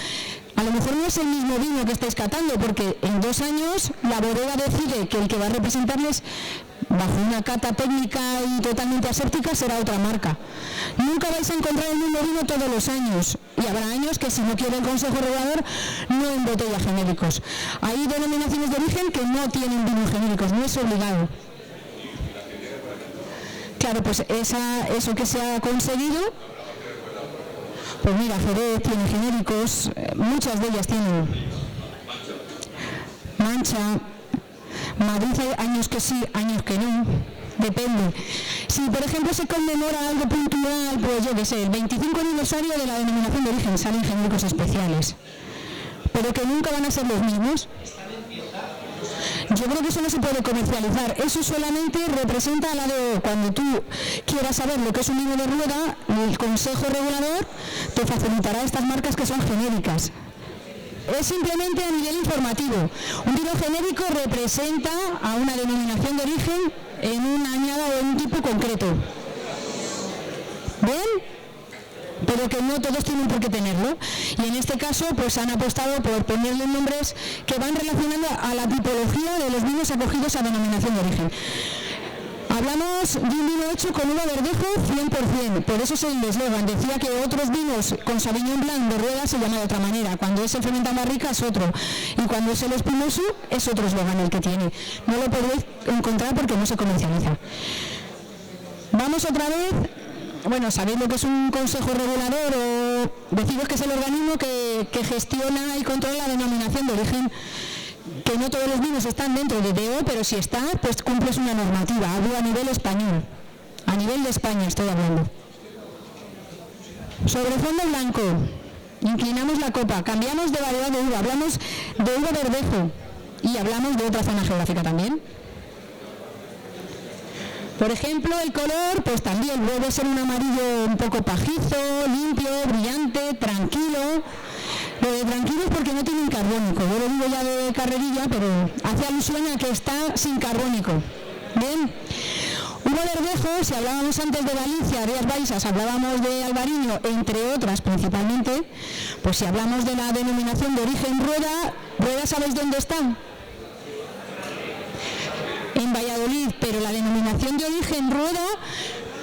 a lo mejor no es el mismo vino que estáis catando, porque en 2 años la bodega decide que el que va a representarles bajo una cata técnica y totalmente aséptica será otra marca. Nunca vais a encontrar el mismo vino todos los años, y habrá años que si no quiere el Consejo Regulador no embotella genéricos. Hay denominaciones de origen que no tienen vinos genéricos, no es obligado. Claro, pues eso que se ha conseguido, pues mira, Jerez tiene genéricos, muchas de ellas tienen Mancha. Madrid hay años que sí, años que no, depende. Si por ejemplo se conmemora algo puntual, pues yo qué sé, el 25 aniversario de la denominación de origen, salen genéricos especiales, pero que nunca van a ser los mismos. Yo creo que eso no se puede comercializar, eso solamente representa la de cuando tú quieras saber lo que es un vino de Rueda, el Consejo Regulador te facilitará estas marcas que son genéricas. Es simplemente a nivel informativo. Un vino genérico representa a una denominación de origen en una añada o en un tipo concreto. ¿Ven? Pero que no todos tienen por qué tenerlo. Y en este caso, pues han apostado por ponerle nombres que van relacionando a la tipología de los vinos acogidos a denominación de origen. Hablamos de un vino hecho con uva verdejo 100%, por eso es el eslogan. Decía que otros vinos con Sauvignon Blanc de Rueda se llama de otra manera. Cuando es el fermentado en barrica es otro. Y cuando es el espinoso es otro eslogan el que tiene. No lo podéis encontrar porque no se comercializa. Vamos otra vez. Bueno, sabéis lo que es un consejo regulador o deciros que es el organismo que gestiona y controla la denominación de origen. Que no todos los vinos están dentro de DO, pero si está, pues cumples una normativa. Hablo a nivel español. A nivel de España estoy hablando. Sobre fondo blanco, inclinamos la copa, cambiamos de variedad de uva, hablamos de uva verdejo y hablamos de otra zona geográfica también. Por ejemplo, el color, pues también puede ser un amarillo un poco pajizo, limpio, brillante, tranquilo. Lo de tranquilo es porque no tiene carbónico. Yo lo digo ya de carrerilla, pero hace alusión a que está sin carbónico. Bien. Uva Verdejo, si hablábamos antes de Galicia, Rías Baixas, hablábamos de Albariño, entre otras principalmente, pues si hablamos de la denominación de origen Rueda, ¿Rueda sabéis dónde está? En Valladolid, pero la denominación de origen Rueda,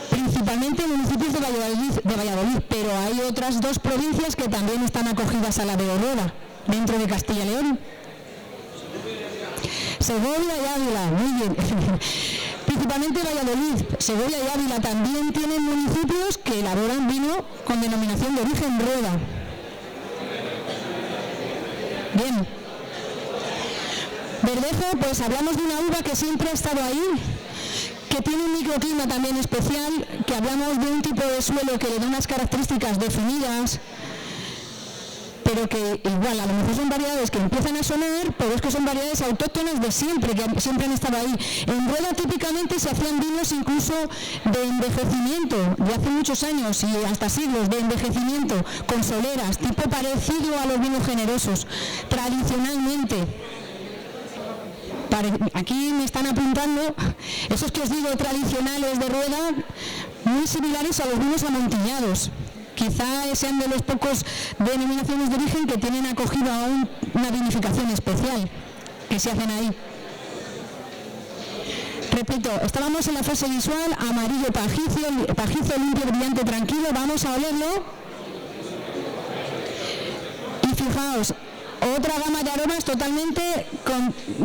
principalmente en municipios de Valladolid, pero hay otras dos provincias que también están acogidas a la de Rueda, dentro de Castilla y León. Segovia y Ávila, muy bien. Principalmente Valladolid, Segovia y Ávila también tienen municipios que elaboran vino con denominación de origen Rueda. Bien. Verdejo, pues hablamos de una uva que siempre ha estado ahí, que tiene un microclima también especial, que hablamos de un tipo de suelo que le da unas características definidas, pero que igual a lo mejor son variedades que empiezan a sonar, pero es que son variedades autóctonas de siempre, que siempre han estado ahí. En Rueda típicamente se hacían vinos incluso de envejecimiento, de hace muchos años y hasta siglos, de envejecimiento, con soleras, tipo parecido a los vinos generosos, tradicionalmente. Aquí me están apuntando esos que os digo tradicionales de Rueda, muy similares a los vinos amontillados. Quizá sean de los pocos denominaciones de origen que tienen acogido a una vinificación especial que se hacen ahí. Repito, estábamos en la fase visual, amarillo pajizo, limpio, brillante, tranquilo. Vamos a olerlo. Y fijaos, otra gama de aromas totalmente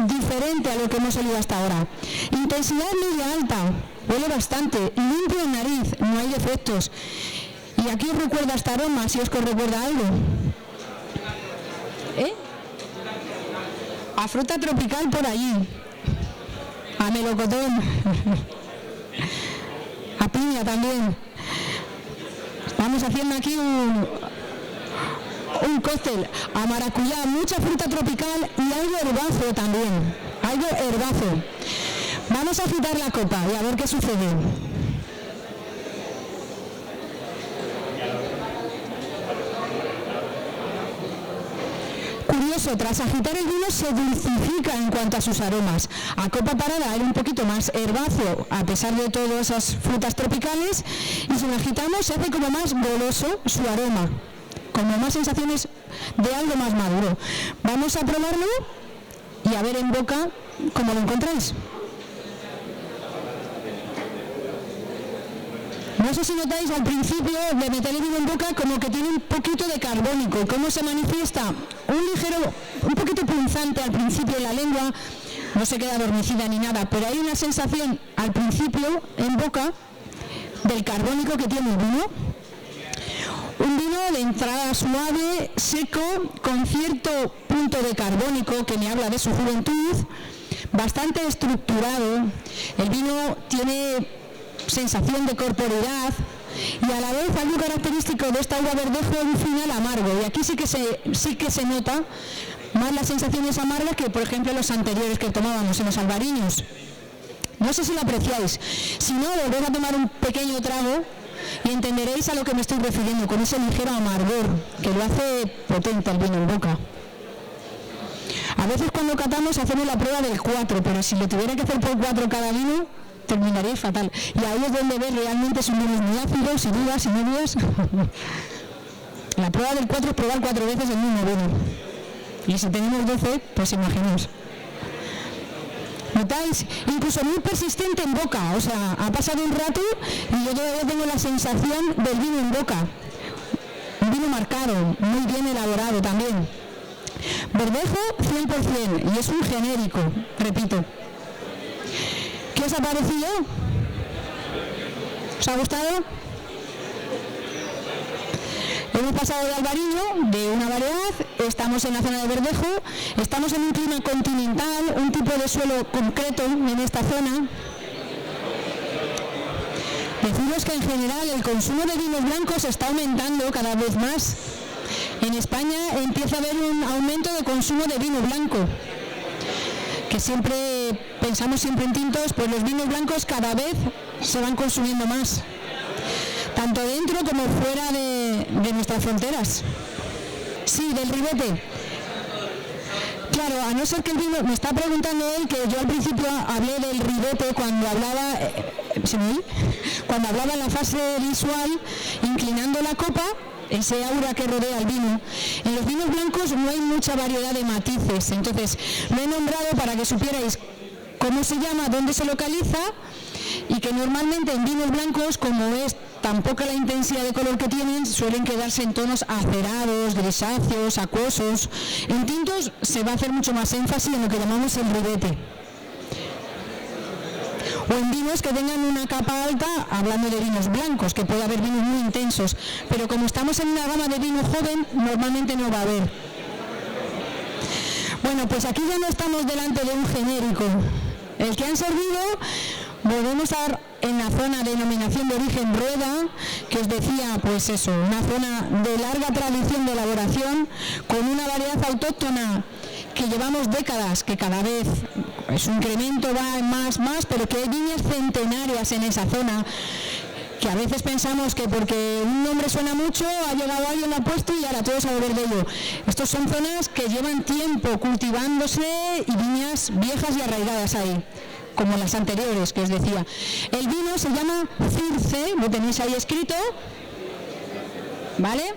diferente a lo que hemos olido hasta ahora. Intensidad media alta, huele bastante, limpio en nariz, no hay defectos. Y aquí os recuerda este aroma, si os recuerda algo. A fruta tropical por allí. A melocotón. A piña también. Vamos haciendo aquí un cóctel. A maracuyá, mucha fruta tropical y algo herbáceo también. Algo herbáceo. Vamos a agitar la copa y a ver qué sucede. Curioso, tras agitar el vino se dulcifica en cuanto a sus aromas. A copa parada era un poquito más herbáceo, a pesar de todas esas frutas tropicales, y si lo agitamos se hace como más goloso su aroma, como más sensaciones de algo más maduro. Vamos a probarlo y a ver en boca cómo lo encontráis. No sé si notáis al principio de meter el vino en boca como que tiene un poquito de carbónico. ¿Y cómo se manifiesta? Un poquito punzante al principio en la lengua, no se queda adormecida ni nada, pero hay una sensación al principio en boca del carbónico que tiene el vino. Un vino de entrada suave, seco, con cierto punto de carbónico que me habla de su juventud, bastante estructurado. El vino tiene sensación de corporeidad y a la vez algo característico de esta uva verdejo, un final amargo, y aquí sí que se nota más las sensaciones amargas que por ejemplo los anteriores que tomábamos en los albariños. No sé si lo apreciáis, si no volvéis a tomar un pequeño trago y entenderéis a lo que me estoy refiriendo, con ese ligero amargor que lo hace potente el vino en boca. A veces cuando catamos hacemos la prueba del 4, pero si lo tuviera que hacer por 4 cada vino terminaría fatal. Y ahí es donde ves realmente si un vino es muy ácido, si dudas, si no dudas. La prueba del 4 es probar 4 veces el mismo vino. Y si tenemos 12, pues imaginaos. ¿Notáis? Incluso muy persistente en boca. O sea, ha pasado un rato y yo todavía tengo la sensación del vino en boca. Un vino marcado, muy bien elaborado también. Verdejo 100%, y es un genérico, repito. ¿Qué os ha parecido? ¿Os ha gustado? Hemos pasado de albariño, de una variedad, estamos en la zona de Verdejo, estamos en un clima continental, un tipo de suelo concreto en esta zona. Deciros que en general el consumo de vinos blancos está aumentando cada vez más. En España empieza a haber un aumento de consumo de vino blanco. que siempre pensamos siempre en tintos, pues los vinos blancos cada vez se van consumiendo más, tanto dentro como fuera de nuestras fronteras. Sí, del ribete. Claro, a no ser que el vino, me está preguntando él que yo al principio hablé del ribete cuando hablaba, cuando hablaba en la fase visual, inclinando la copa, ese aura que rodea el vino. En los vinos blancos no hay mucha variedad de matices, entonces lo he nombrado para que supierais cómo se llama, dónde se localiza, y que normalmente en vinos blancos, como es tan poca la intensidad de color que tienen, suelen quedarse en tonos acerados, grisáceos, acuosos. En tintos se va a hacer mucho más énfasis en lo que llamamos el ribete. O en vinos que tengan una capa alta, hablando de vinos blancos, que puede haber vinos muy intensos, pero como estamos en una gama de vino joven, normalmente no va a haber. Bueno, pues aquí ya no estamos delante de un genérico. El que han servido, volvemos a dar en la zona de denominación de origen Rueda, que os decía, pues eso, una zona de larga tradición de elaboración, con una variedad autóctona que llevamos décadas, que cada vez su incremento va más, pero que hay viñas centenarias en esa zona, que a veces pensamos que porque un nombre suena mucho, ha llegado alguien, lo ha puesto y ahora todos a beber de ello. Estos son zonas que llevan tiempo cultivándose y viñas viejas y arraigadas ahí, como las anteriores que os decía. El vino se llama Circe, lo tenéis ahí escrito, ¿vale?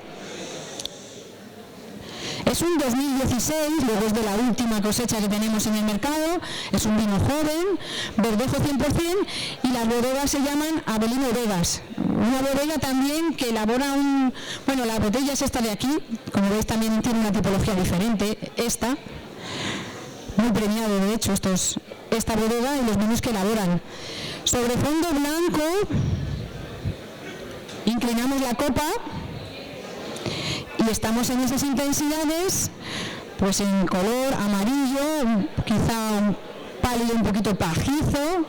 Es un 2016, luego es de la última cosecha que tenemos en el mercado, es un vino joven, verdejo 100%, y las bodegas se llaman Avelino Bodegas. Una bodega también que elabora bueno, la botella es esta de aquí, como veis también tiene una tipología diferente, esta, muy premiado de hecho esta bodega y los vinos que elaboran. Sobre fondo blanco, inclinamos la copa, y estamos en esas intensidades, pues en color amarillo, quizá un pálido un poquito pajizo,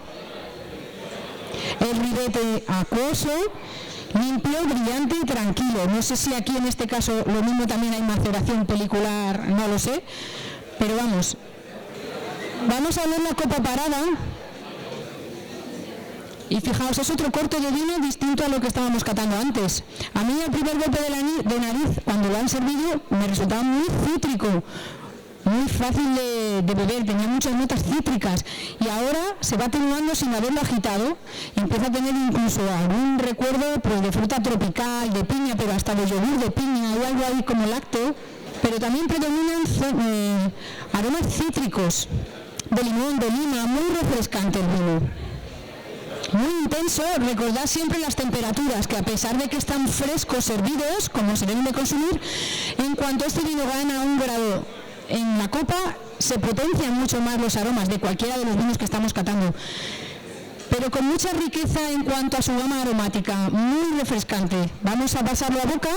el ribete acuoso, limpio, brillante y tranquilo. No sé si aquí en este caso lo mismo también hay maceración pelicular, no lo sé, pero vamos a ver la copa parada. Y fijaos, es otro corte de vino distinto a lo que estábamos catando antes. A mí el primer golpe de nariz, cuando lo han servido, me resultaba muy cítrico, muy fácil de beber, tenía muchas notas cítricas. Y ahora se va atenuando sin haberlo agitado y empieza a tener incluso algún recuerdo pues, de fruta tropical, de piña, pero hasta de yogur de piña, hay algo ahí como lácteo. Pero también predominan aromas cítricos, de limón, de lima, muy refrescante el vino. Muy intenso. Recordad siempre las temperaturas, que a pesar de que están frescos servidos, como se deben de consumir, en cuanto este vino gana 1 grado en la copa, se potencian mucho más los aromas de cualquiera de los vinos que estamos catando. Pero con mucha riqueza en cuanto a su gama aromática, muy refrescante. Vamos a pasarlo a boca.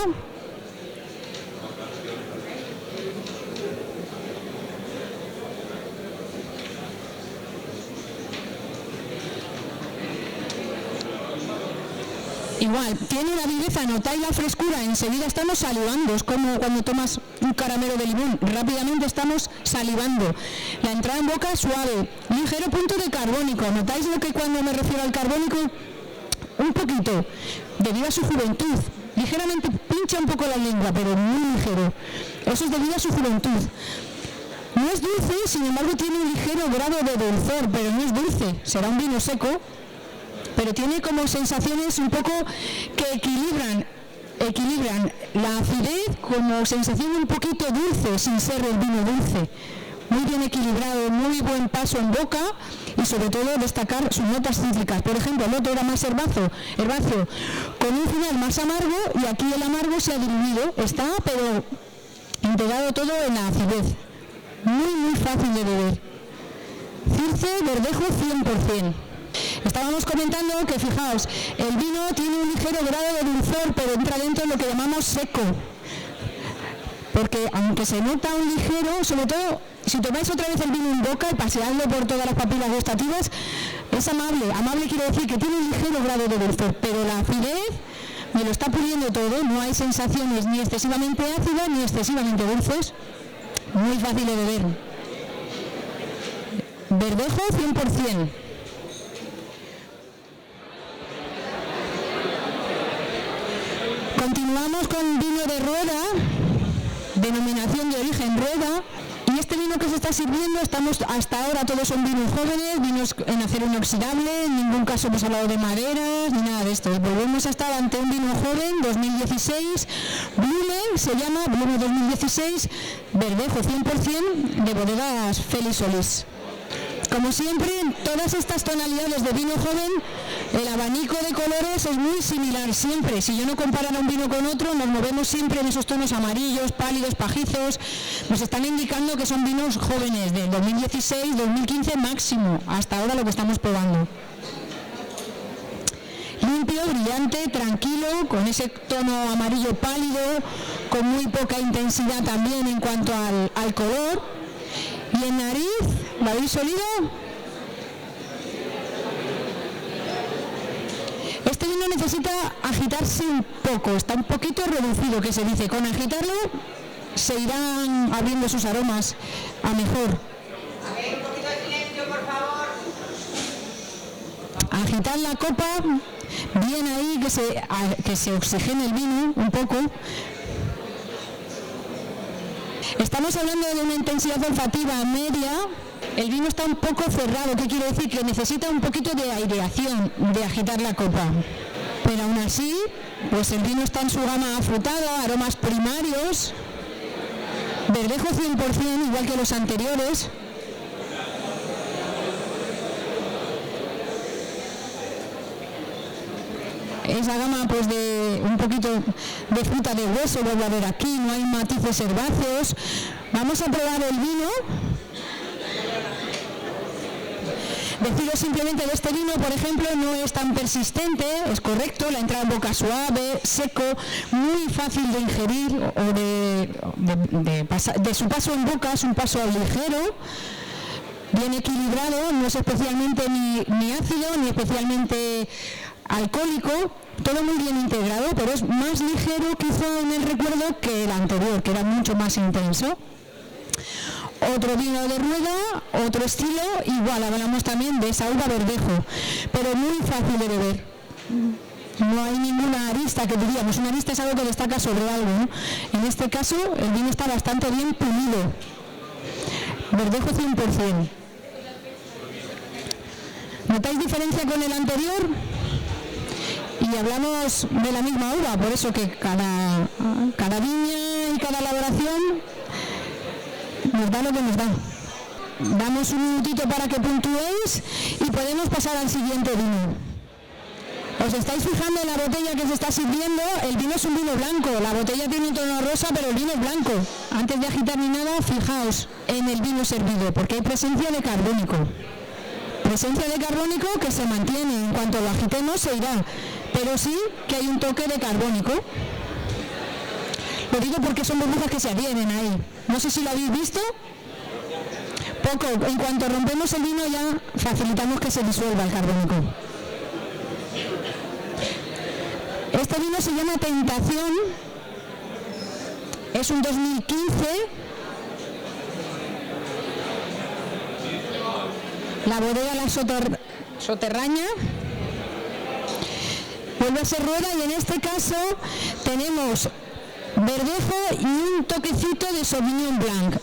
Igual, tiene una viveza, notáis la frescura, enseguida estamos salivando, es como cuando tomas un caramelo de limón, rápidamente estamos salivando. La entrada en boca es suave, ligero punto de carbónico, ¿notáis lo que cuando me refiero al carbónico? Un poquito, debido a su juventud, ligeramente pincha un poco la lengua, pero muy ligero, eso es debido a su juventud. No es dulce, sin embargo tiene un ligero grado de dulzor, pero no es dulce, será un vino seco, pero tiene como sensaciones un poco que equilibran la acidez como sensación un poquito dulce, sin ser el vino dulce. Muy bien equilibrado, muy buen paso en boca y sobre todo destacar sus notas cítricas. Por ejemplo, el otro era más herbáceo, con un final más amargo, y aquí el amargo se ha diluido, está pero integrado todo en la acidez. Muy fácil de beber. Circe, verdejo 100%. Estábamos comentando que, fijaos, el vino tiene un ligero grado de dulzor, pero entra dentro de lo que llamamos seco. Porque aunque se nota un ligero, sobre todo, si tomáis otra vez el vino en boca y paseadlo por todas las papilas gustativas, es amable. Amable quiere decir que tiene un ligero grado de dulzor, pero la acidez me lo está puliendo todo, no hay sensaciones ni excesivamente ácidas ni excesivamente dulces. Muy fácil de beber. Verdejo 100%. Continuamos con vino de rueda, denominación de origen rueda. Y este vino que se está sirviendo, hasta ahora todos son vinos jóvenes, vinos en acero inoxidable, en ningún caso hemos hablado de maderas ni nada de esto. Volvemos a estar ante un vino joven, 2016, Blume, se llama Blume 2016, Verdejo 100% de bodegas Félix Solís. Como siempre, en todas estas tonalidades de vino joven, el abanico de colores es muy similar siempre. Si yo no comparara un vino con otro, nos movemos siempre en esos tonos amarillos, pálidos, pajizos. Nos están indicando que son vinos jóvenes del 2016, 2015 máximo, hasta ahora lo que estamos probando. Limpio, brillante, tranquilo, con ese tono amarillo pálido, con muy poca intensidad también en cuanto al color. Y en nariz, ¿lo habéis olido? Este vino necesita agitarse un poco, está un poquito reducido, que se dice. Con agitarlo se irán abriendo sus aromas a mejor. A ver, un poquito de silencio, por favor. Agitar la copa, bien ahí, que se oxigene el vino un poco. Estamos hablando de una intensidad olfativa media. El vino está un poco cerrado, ¿qué quiere decir? Que necesita un poquito de aireación, de agitar la copa. Pero aún así, pues el vino está en su gama afrutada, aromas primarios, verdejo 100%, igual que los anteriores. Esa gama pues de un poquito de fruta de hueso, vuelvo a ver aquí, no hay matices herbáceos. Vamos a probar el vino. Deciros simplemente de este vino, por ejemplo, no es tan persistente, es correcto, la entrada en boca suave, seco, muy fácil de ingerir o de su paso en boca, es un paso ligero, bien equilibrado, no es especialmente ni ácido ni especialmente alcohólico, todo muy bien integrado, pero es más ligero quizá en el recuerdo que el anterior, que era mucho más intenso. Otro vino de rueda, otro estilo, igual hablamos también de esa uva verdejo, pero muy fácil de beber. No hay ninguna arista que diríamos, una arista es algo que destaca sobre algo, ¿no? En este caso el vino está bastante bien pulido. Verdejo 100%. ¿Notáis diferencia con el anterior? Y hablamos de la misma uva, por eso que cada viña y cada elaboración nos da lo que nos da. Damos un minutito para que puntuéis y podemos pasar al siguiente vino. Os estáis fijando en la botella que se está sirviendo, el vino es un vino blanco, la botella tiene un tono rosa, pero el vino es blanco. Antes de agitar ni nada, fijaos en el vino servido, porque hay presencia de carbónico. Presencia de carbónico que se mantiene, en cuanto lo agitemos se irá, pero sí que hay un toque de carbónico. Lo digo porque son burbujas que se adhieren ahí. No sé si lo habéis visto. Poco. En cuanto rompemos el vino ya facilitamos que se disuelva el carbónico. Este vino se llama Tentación. Es un 2015. La bodega La Soterraña. Vuelve a ser rueda y en este caso tenemos verdejo y un toquecito de Sauvignon Blanc.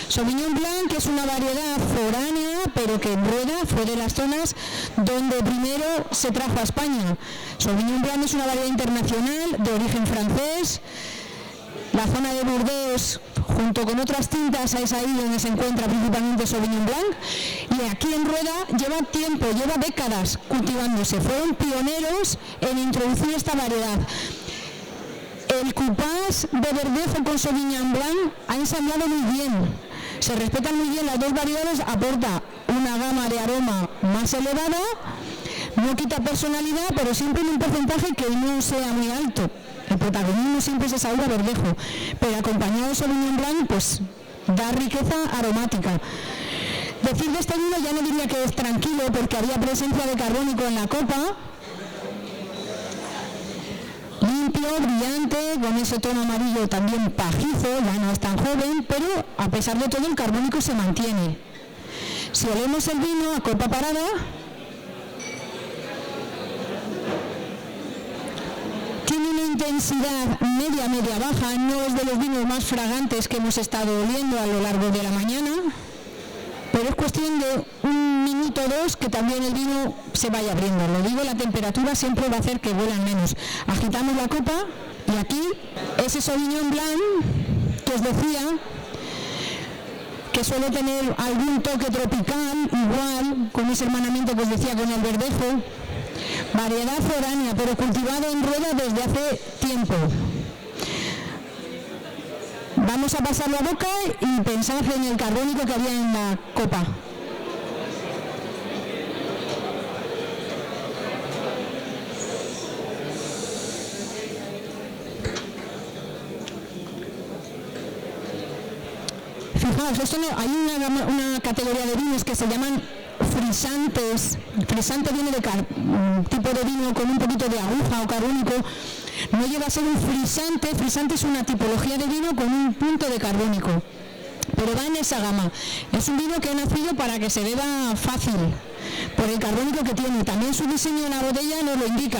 Sauvignon Blanc es una variedad foránea, pero que en rueda fue de las zonas donde primero se trajo a España. Sauvignon Blanc es una variedad internacional de origen francés. La zona de Burdeos, junto con otras tintas, es ahí donde se encuentra principalmente Sauvignon Blanc. Y aquí en Rueda lleva tiempo, lleva décadas cultivándose. Fueron pioneros en introducir esta variedad. El cupás de verdejo con Sauvignon Blanc ha ensamblado muy bien. Se respetan muy bien las dos variedades, aporta una gama de aroma más elevada, no quita personalidad, pero siempre en un porcentaje que no sea muy alto. El protagonismo siempre es esa uva verdejo, pero acompañado de Sauvignon Blanc, pues da riqueza aromática. Decir de este vino ya no diría que es tranquilo, porque había presencia de carbónico en la copa. Limpio, brillante, con ese tono amarillo también pajizo, ya no es tan joven, pero a pesar de todo el carbónico se mantiene. Si olemos el vino a copa parada, tiene una intensidad media-baja, no es de los vinos más fragantes que hemos estado oliendo a lo largo de la mañana, pero es cuestión de 1 minuto o 2 que también el vino se vaya abriendo. Lo digo, la temperatura siempre va a hacer que huelan menos. Agitamos la copa y aquí ese Sauvignon Blanc que os decía, que suele tener algún toque tropical, igual con ese hermanamiento que os decía con el verdejo, variedad foránea, pero cultivado en rueda desde hace tiempo. Vamos a pasar la boca y pensad en el carbónico que había en la copa. Fijaos, hay una categoría de vinos que se llaman frisantes. Frisante viene de tipo de vino con un poquito de aguja o carbónico. No llega a ser un frisante. Frisante es una tipología de vino con un punto de carbónico, pero va en esa gama. Es un vino que ha nacido para que se beba fácil, por el carbónico que tiene. También su diseño en la botella nos lo indica.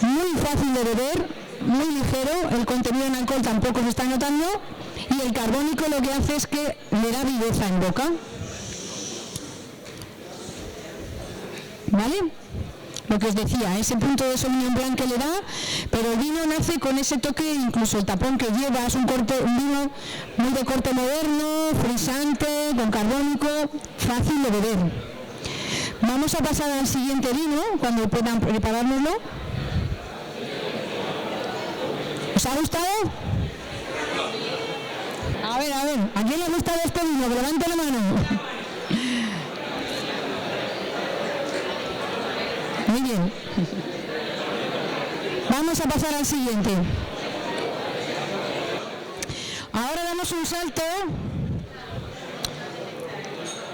Muy fácil de beber, muy ligero, el contenido en alcohol tampoco se está notando, y el carbónico lo que hace es que le da viveza en boca. ¿Vale? Lo que os decía, ese punto de Sauvignon Blanc que le da, pero el vino nace con ese toque, incluso el tapón que lleva, es un vino muy de corte moderno, frisante, con carbónico, fácil de beber. Vamos a pasar al siguiente vino, cuando puedan preparárnoslo. ¿Os ha gustado? A ver, ¿a quién le ha gustado este vino? Levante la mano. Muy bien. Vamos a pasar al siguiente. Ahora damos un salto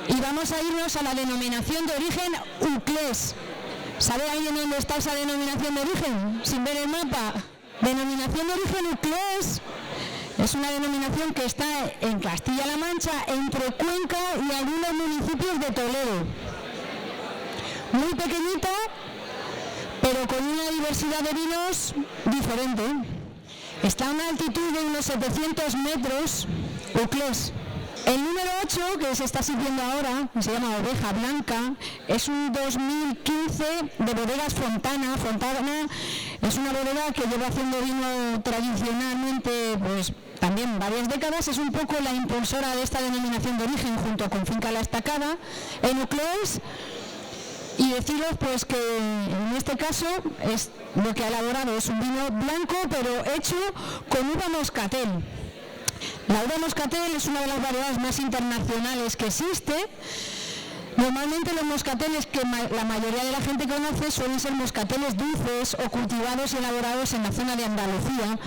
y vamos a irnos a la denominación de origen Uclés. ¿Sabe alguien dónde está esa denominación de origen? Sin ver el mapa. Denominación de origen Uclés es una denominación que está en Castilla-La Mancha, entre Cuenca y algunos municipios de Toledo. Muy pequeñita, pero con una diversidad de vinos diferente. Está a una altitud de unos 700 metros, Uclés. El número 8, que se está sirviendo ahora, que se llama Oveja Blanca, es un 2015 de bodegas Fontana. Fontana es una bodega que lleva haciendo vino tradicionalmente, pues también varias décadas. Es un poco la impulsora de esta denominación de origen, junto con Finca La Estacada, en Uclés. Y deciros pues que en este caso es lo que ha elaborado es un vino blanco, pero hecho con uva moscatel. La uva moscatel es una de las variedades más internacionales que existe. Normalmente los moscateles que la mayoría de la gente conoce suelen ser moscateles dulces o cultivados y elaborados en la zona de Andalucía.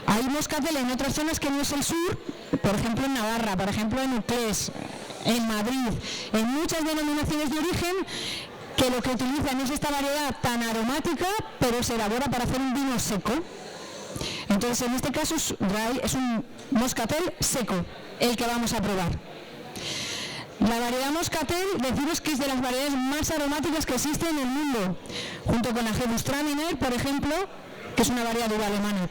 Hay moscatel en otras zonas que no es el sur, por ejemplo en Navarra, por ejemplo en Uclés, en Madrid, en muchas denominaciones de origen, que lo que utilizan es esta variedad tan aromática, pero se elabora para hacer un vino seco. Entonces, en este caso es un moscatel seco, el que vamos a probar. La variedad moscatel, deciros que es de las variedades más aromáticas que existen en el mundo, junto con la Gewürztraminer, por ejemplo, que es una variedad de uva alemana.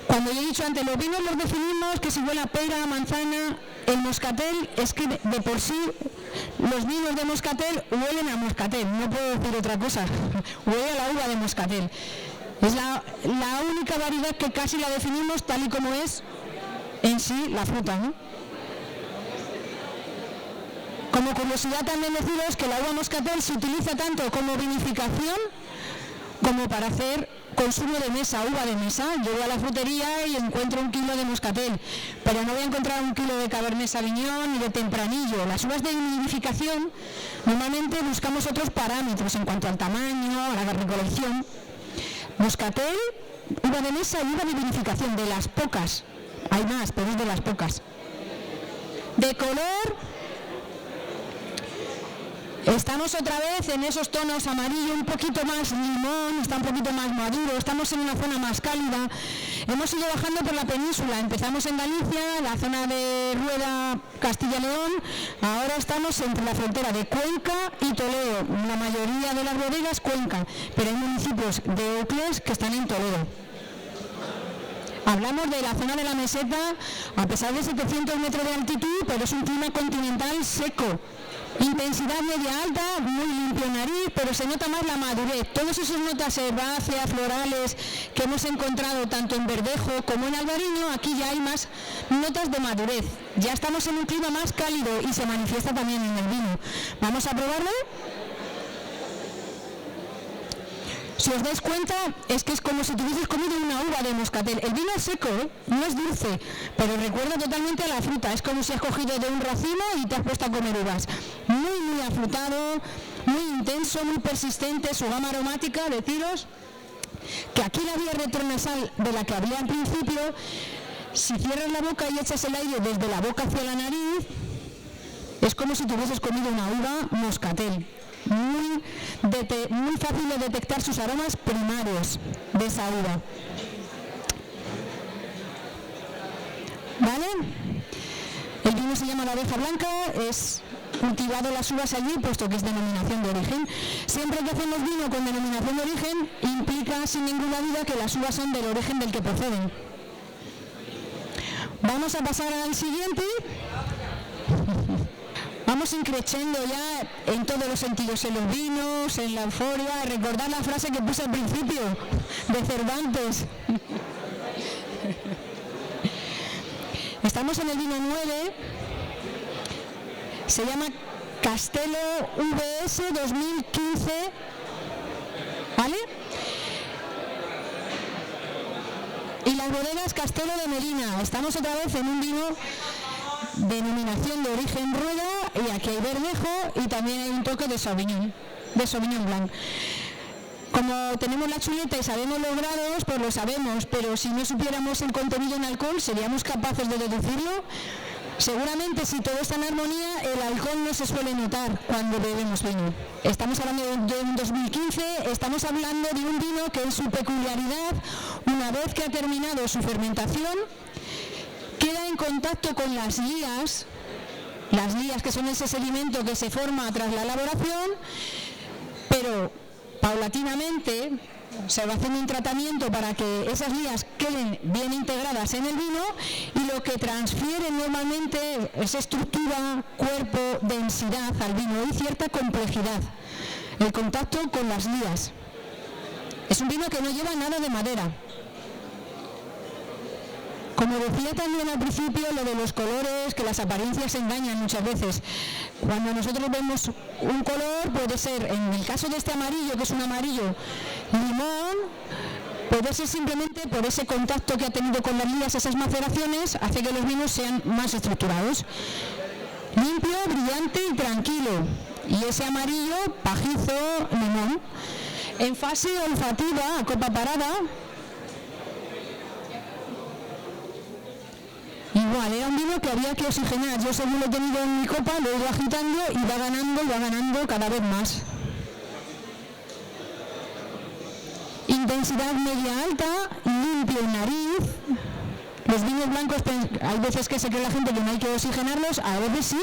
Cuando yo he dicho antes, los vinos los definimos que si huele a pera, manzana. El moscatel es que de por sí los vinos de moscatel huelen a moscatel, no puedo decir otra cosa, huele a la uva de moscatel. Es la única variedad que casi la definimos tal y como es en sí la fruta, ¿no? Como curiosidad también deciros que la uva moscatel se utiliza tanto como vinificación como para hacer consumo de mesa, uva de mesa. Yo voy a la frutería y encuentro 1 kilo de moscatel, pero no voy a encontrar 1 kilo de Cabernet Sauvignon ni de Tempranillo. Las uvas de vinificación normalmente buscamos otros parámetros en cuanto al tamaño, a la recolección. Moscatel, uva de mesa y uva de vinificación, de las pocas. Hay más, pero es de las pocas. De color, Estamos otra vez en esos tonos amarillo, un poquito más limón, está un poquito más maduro, estamos en una zona más cálida. Hemos ido bajando por la península, empezamos en Galicia, la zona de Rueda, Castilla-León, ahora estamos entre la frontera de Cuenca y Toledo. La mayoría de las bodegas Cuenca, pero hay municipios de Ocles que están en Toledo. Hablamos de la zona de la meseta, a pesar de 700 metros de altitud, pero es un clima continental seco. Intensidad media alta, muy limpio nariz, pero se nota más la madurez. Todas esas notas herbáceas, florales que hemos encontrado tanto en Verdejo como en Albariño, aquí ya hay más notas de madurez. Ya estamos en un clima más cálido y se manifiesta también en el vino. ¿Vamos a probarlo? Si os dais cuenta, es que es como si tuvieses comido una uva de moscatel. El vino es seco, no es dulce, pero recuerda totalmente a la fruta. Es como si has cogido de un racimo y te has puesto a comer uvas. Muy afrutado, muy intenso, muy persistente. Su gama aromática, deciros que aquí la vía retronasal de la que hablé al principio, si cierras la boca y echas el aire desde la boca hacia la nariz, es como si tuvieses comido una uva moscatel. Muy fácil de detectar sus aromas primarios de esa uva. ¿Vale? El vino se llama La Abeja Blanca, es cultivado las uvas allí, puesto que es denominación de origen. Siempre que hacemos vino con denominación de origen, implica sin ninguna duda que las uvas son del origen del que proceden. Vamos a pasar al siguiente. Vamos increciendo ya en todos los sentidos, en los vinos, en la euforia. Recordad la frase que puse al principio, de Cervantes. Estamos en el vino 9, se llama Castelo VS 2015, ¿vale? Y las bodegas Castelo de Medina. Estamos otra vez en un vino denominación de origen Rueda, y aquí hay Verdejo y también hay un toque de Sauvignon Blanc. Como tenemos la chuleta y sabemos los grados, pues lo sabemos, pero si no supiéramos el contenido en alcohol, ¿seríamos capaces de deducirlo? Seguramente, si todo está en armonía, el alcohol no se suele notar cuando bebemos vino. Estamos hablando de un 2015, estamos hablando de un vino que en su peculiaridad, una vez que ha terminado su fermentación, queda en contacto con las lías que son ese sedimento que se forma tras la elaboración, pero paulatinamente se va haciendo un tratamiento para que esas lías queden bien integradas en el vino, y lo que transfiere normalmente es estructura, cuerpo, densidad al vino y cierta complejidad, el contacto con las lías. Es un vino que no lleva nada de madera. Como decía también al principio, lo de los colores, que las apariencias engañan muchas veces. Cuando nosotros vemos un color, puede ser, en el caso de este amarillo, que es un amarillo limón, puede ser simplemente por ese contacto que ha tenido con las lías, esas maceraciones, hace que los vinos sean más estructurados. Limpio, brillante y tranquilo. Y ese amarillo, pajizo, limón. En fase olfativa, a copa parada, igual, era un vino que había que oxigenar. Yo, según lo he tenido en mi copa, lo he ido agitando y va ganando cada vez más. Intensidad media alta, limpio en nariz. Los vinos blancos, hay veces que se cree la gente que no hay que oxigenarlos, a veces sí.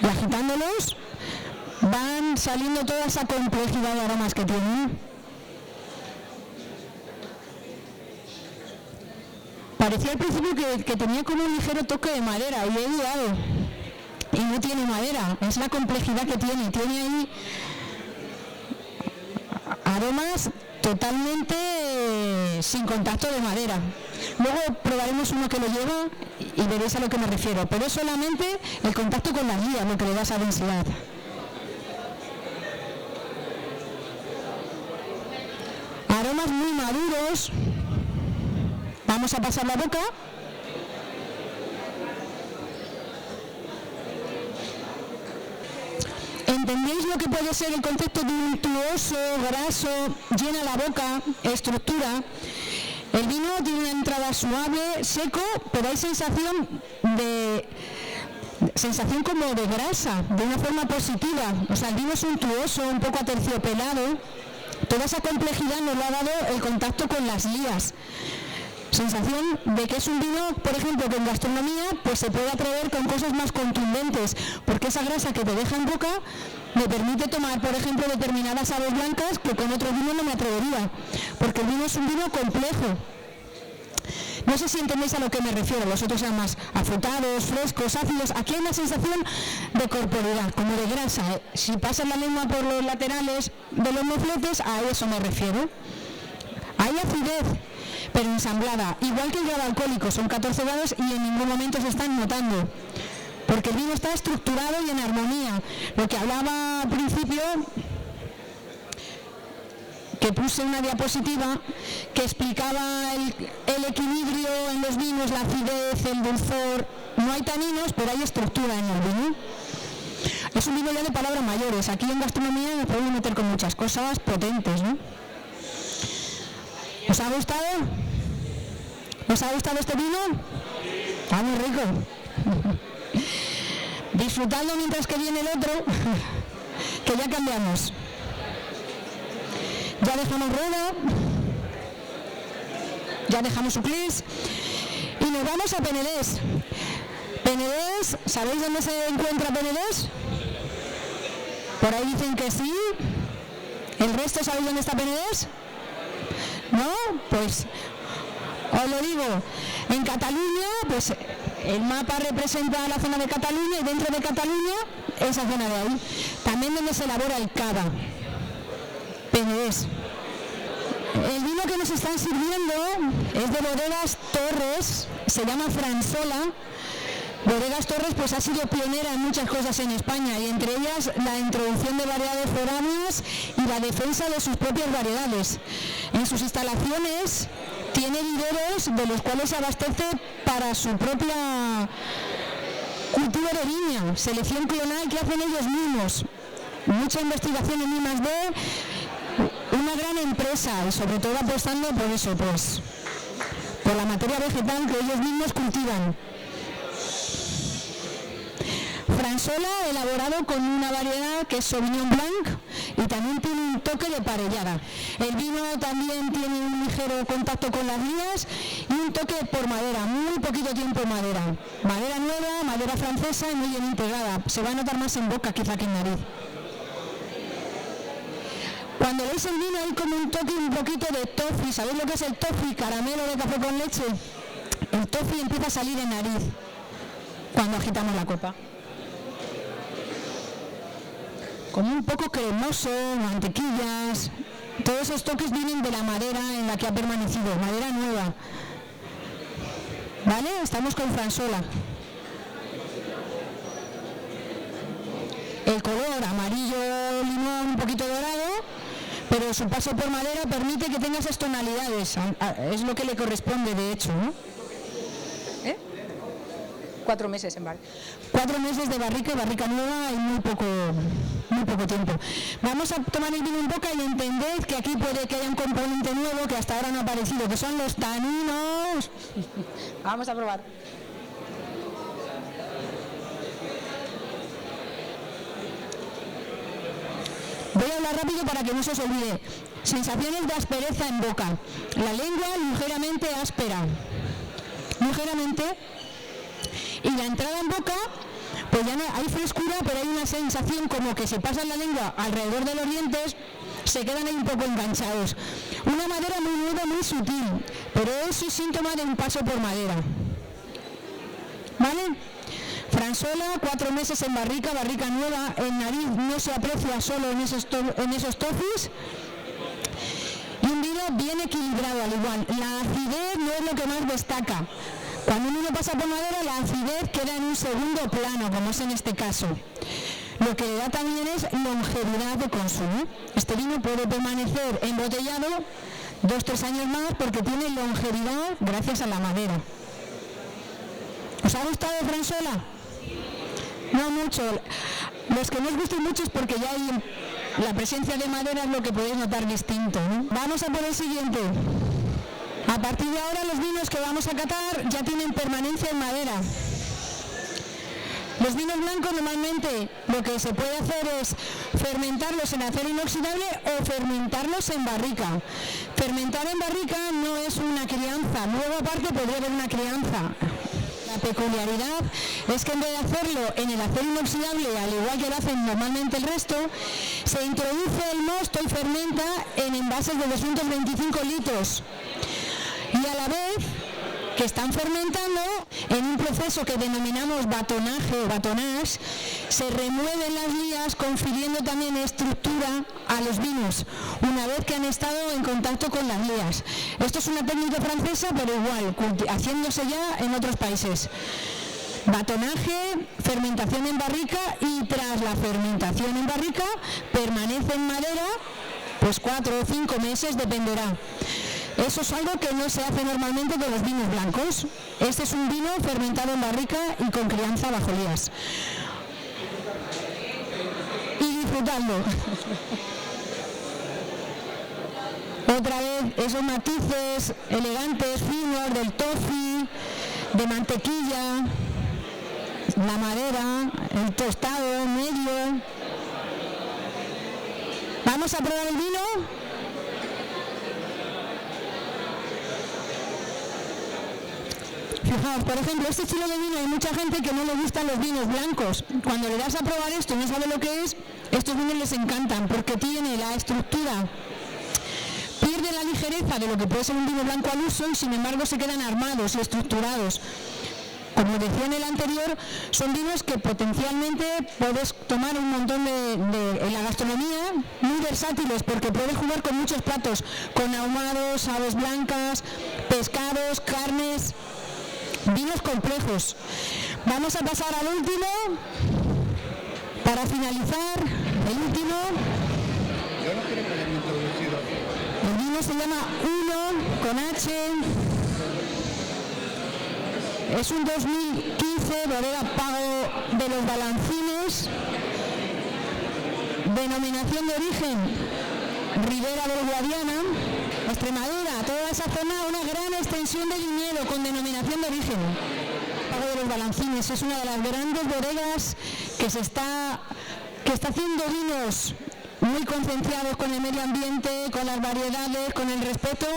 Y agitándolos, van saliendo toda esa complejidad de aromas que tienen. Parecía al principio que tenía como un ligero toque de madera, y he dudado. Y no tiene madera, es la complejidad que tiene. Tiene ahí aromas totalmente sin contacto de madera. Luego probaremos uno que lo lleva y veréis a lo que me refiero. Pero es solamente el contacto con las lías lo que le da esa densidad. Aromas muy maduros. Vamos a pasar la boca. ¿Entendéis lo que puede ser el concepto de untuoso, graso, llena la boca, estructura? El vino tiene una entrada suave, seco, pero hay sensación de sensación como de grasa, de una forma positiva. O sea, el vino es untuoso, un poco aterciopelado. Toda esa complejidad nos lo ha dado el contacto con las lías. Sensación de que es un vino, por ejemplo, que en gastronomía pues se puede atrever con cosas más contundentes, porque esa grasa que te deja en boca me permite tomar, por ejemplo, determinadas aves blancas que con otro vino no me atrevería, porque el vino es un vino complejo. No sé si entendéis a lo que me refiero, los otros eran más afrutados, frescos, ácidos. Aquí hay una sensación de corporeidad, como de grasa. Si pasas la lengua por los laterales de los mofletes, a eso me refiero. Hay acidez, pero ensamblada, igual que el grado alcohólico, son 14 grados y en ningún momento se están notando, porque el vino está estructurado y en armonía. Lo que hablaba al principio, que puse una diapositiva que explicaba el equilibrio en los vinos, la acidez, el dulzor. No hay taninos, pero hay estructura en el vino. Es un vino ya de palabras mayores. Aquí en gastronomía nos podemos meter con muchas cosas potentes, ¿no? ¿Os ha gustado? ¿Os ha gustado este vino? Está muy rico. Disfrutadlo mientras que viene el otro, que ya cambiamos. Ya dejamos rueda, ya dejamos Uclís y nos vamos a Penedès. Penedès, ¿sabéis dónde se encuentra Penedès? Por ahí dicen que sí. ¿El resto sabéis dónde está Penedès? ¿No? Pues os lo digo. En Cataluña, pues el mapa representa la zona de Cataluña y dentro de Cataluña esa zona de ahí. También donde se elabora el cava. Penedès. El vino que nos están sirviendo es de Bodegas Torres, se llama Fransola. Bodegas Torres pues ha sido pionera en muchas cosas en España y entre ellas la introducción de variedades foráneas y la defensa de sus propias variedades. En sus instalaciones tiene viveros de los cuales se abastece para su propia cultivo de viña, selección clonal que hacen ellos mismos. Mucha investigación en I+D, una gran empresa y sobre todo apostando por eso, pues, por la materia vegetal que ellos mismos cultivan. Fransola elaborado con una variedad que es Sauvignon Blanc y también tiene un toque de parellada. El vino también tiene un ligero contacto con las lías y un toque por madera, muy poquito tiempo en madera. Madera nueva, madera francesa y muy bien integrada. Se va a notar más en boca quizá que en nariz. Cuando veis el vino hay como un toque un poquito de toffee. ¿Sabéis lo que es el toffee? Caramelo de café con leche. El toffee empieza a salir en nariz cuando agitamos la copa. Como un poco cremoso, mantequillas. Todos esos toques vienen de la madera en la que ha permanecido, madera nueva. ¿Vale? Estamos con Fransola. El color amarillo, limón, un poquito dorado, pero su paso por madera permite que tenga esas tonalidades. Es lo que le corresponde, de hecho, ¿no? 4 meses en barrica. 4 meses de barrica nueva y muy poco tiempo. Vamos a tomar el vino en boca y entended que aquí puede que haya un componente nuevo que hasta ahora no ha aparecido, que son los taninos. Vamos a probar. Voy a hablar rápido para que no se os olvide. Sensaciones de aspereza en boca. La lengua ligeramente áspera. Ligeramente. Y la entrada en boca, pues ya no hay frescura, pero hay una sensación como que si pasan la lengua alrededor de los dientes, se quedan ahí un poco enganchados. Una madera muy nueva, muy sutil, pero eso es síntoma de un paso por madera. ¿Vale? Fransola, 4 meses en barrica nueva, en nariz no se aprecia solo en esos toffees. Y un vino bien equilibrado al igual. La acidez no es lo que más destaca. Cuando un vino pasa por madera, la acidez queda en un segundo plano, como es en este caso. Lo que le da también es longevidad de consumo. Este vino puede permanecer embotellado 2-3 años más porque tiene longevidad gracias a la madera. ¿Os ha gustado Fransola? No mucho. Los que no os gusten mucho es porque ya hay la presencia de madera, es lo que podéis notar distinto, ¿no? Vamos a por el siguiente. A partir de ahora los vinos que vamos a catar ya tienen permanencia en madera. Los vinos blancos normalmente lo que se puede hacer es fermentarlos en acero inoxidable o fermentarlos en barrica. Fermentar en barrica no es una crianza, luego aparte podría haber una crianza. La peculiaridad es que en vez de hacerlo en el acero inoxidable, al igual que lo hacen normalmente el resto, se introduce el mosto y fermenta en envases de 225 litros. Y a la vez que están fermentando, en un proceso que denominamos batonaje o batonage, se remueven las lías confiriendo también estructura a los vinos, una vez que han estado en contacto con las lías. Esto es una técnica francesa, pero igual, haciéndose ya en otros países. Batonaje, fermentación en barrica, y tras la fermentación en barrica permanece en madera pues 4 o 5 meses, dependerá. Eso es algo que no se hace normalmente con los vinos blancos. Este es un vino fermentado en barrica y con crianza bajo lías. Y disfrutando. Otra vez esos matices elegantes, finos, del toffee, de mantequilla, la madera, el tostado medio. ¿Vamos a probar el vino? Fijaos, por ejemplo, este estilo de vino hay mucha gente que no le gustan los vinos blancos. Cuando le das a probar esto y no sabe lo que es, estos vinos les encantan porque tiene la estructura, pierde la ligereza de lo que puede ser un vino blanco al uso y sin embargo se quedan armados y estructurados. Como decía en el anterior, son vinos que potencialmente puedes tomar un montón en la gastronomía, muy versátiles porque puedes jugar con muchos platos, con ahumados, aves blancas, pescados, carnes. Vinos complejos. Vamos a pasar al último. Para finalizar, el último. El vino se llama Uno con H. Es un 2015, bodega Pago de los Balancines. Denominación de origen, Ribera del Guadiana, Extremadura. Toda esa zona, una gran extensión de viñedo con denominación de origen. Pago de los Balancines es una de las grandes bodegas que está haciendo vinos muy concienciados con el medio ambiente, con las variedades, con el respeto.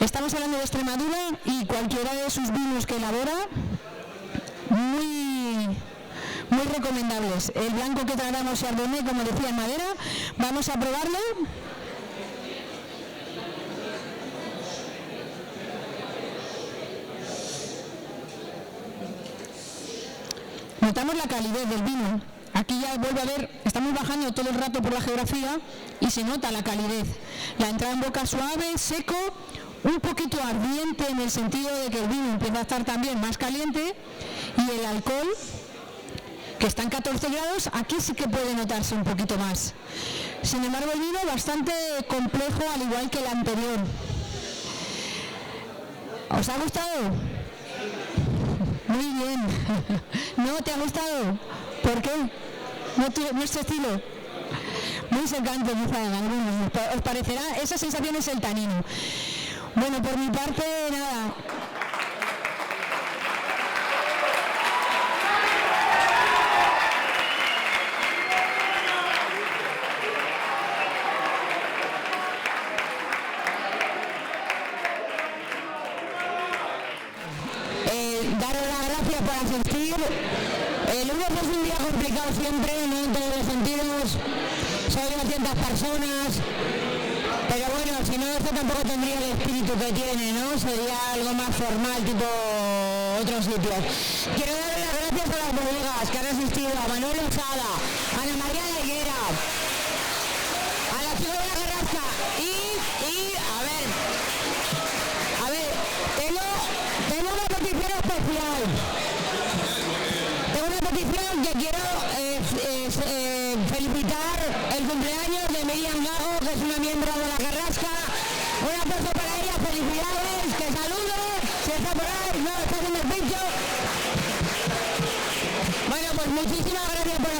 Estamos hablando de Extremadura y cualquiera de sus vinos que elabora, muy recomendables. El blanco que tratamos Chardonnay, como decía, en madera. Vamos a probarlo. Notamos la calidez del vino. Aquí ya vuelve a ver, estamos bajando todo el rato por la geografía y se nota la calidez. La entrada en boca suave, seco, un poquito ardiente en el sentido de que el vino empieza a estar también más caliente, y el alcohol, que está en 14 grados, aquí sí que puede notarse un poquito más. Sin embargo, el vino bastante complejo, al igual que el anterior. ¿Os ha gustado? Muy bien. ¿No te ha gustado? ¿Por qué? ¿No es tu estilo? Muy secante, quizá en algunos. ¿Os parecerá? Esa sensación es el tanino. Bueno, por mi parte, nada. Daros las gracias por asistir. El lunes es un día complicado siempre, no en todos los sentidos. Son 200 personas. Pero bueno, si no, esto tampoco tendría el espíritu que tiene, ¿no? Sería algo más formal, tipo otros sitios. Quiero darle las gracias a las bodegas que han asistido, a Manuel Lozada, a Ana María de Higuera, a la ciudad de la Carrasca y a ver, tengo una petición especial. Tengo una petición que quiero felicitar el cumpleaños de Miriam Gago, que es una miembro de la Carrasca. Un aplauso para ella, felicidades, que salude, si está por ahí, no, está haciendo el pincho. Bueno, pues muchísimas gracias por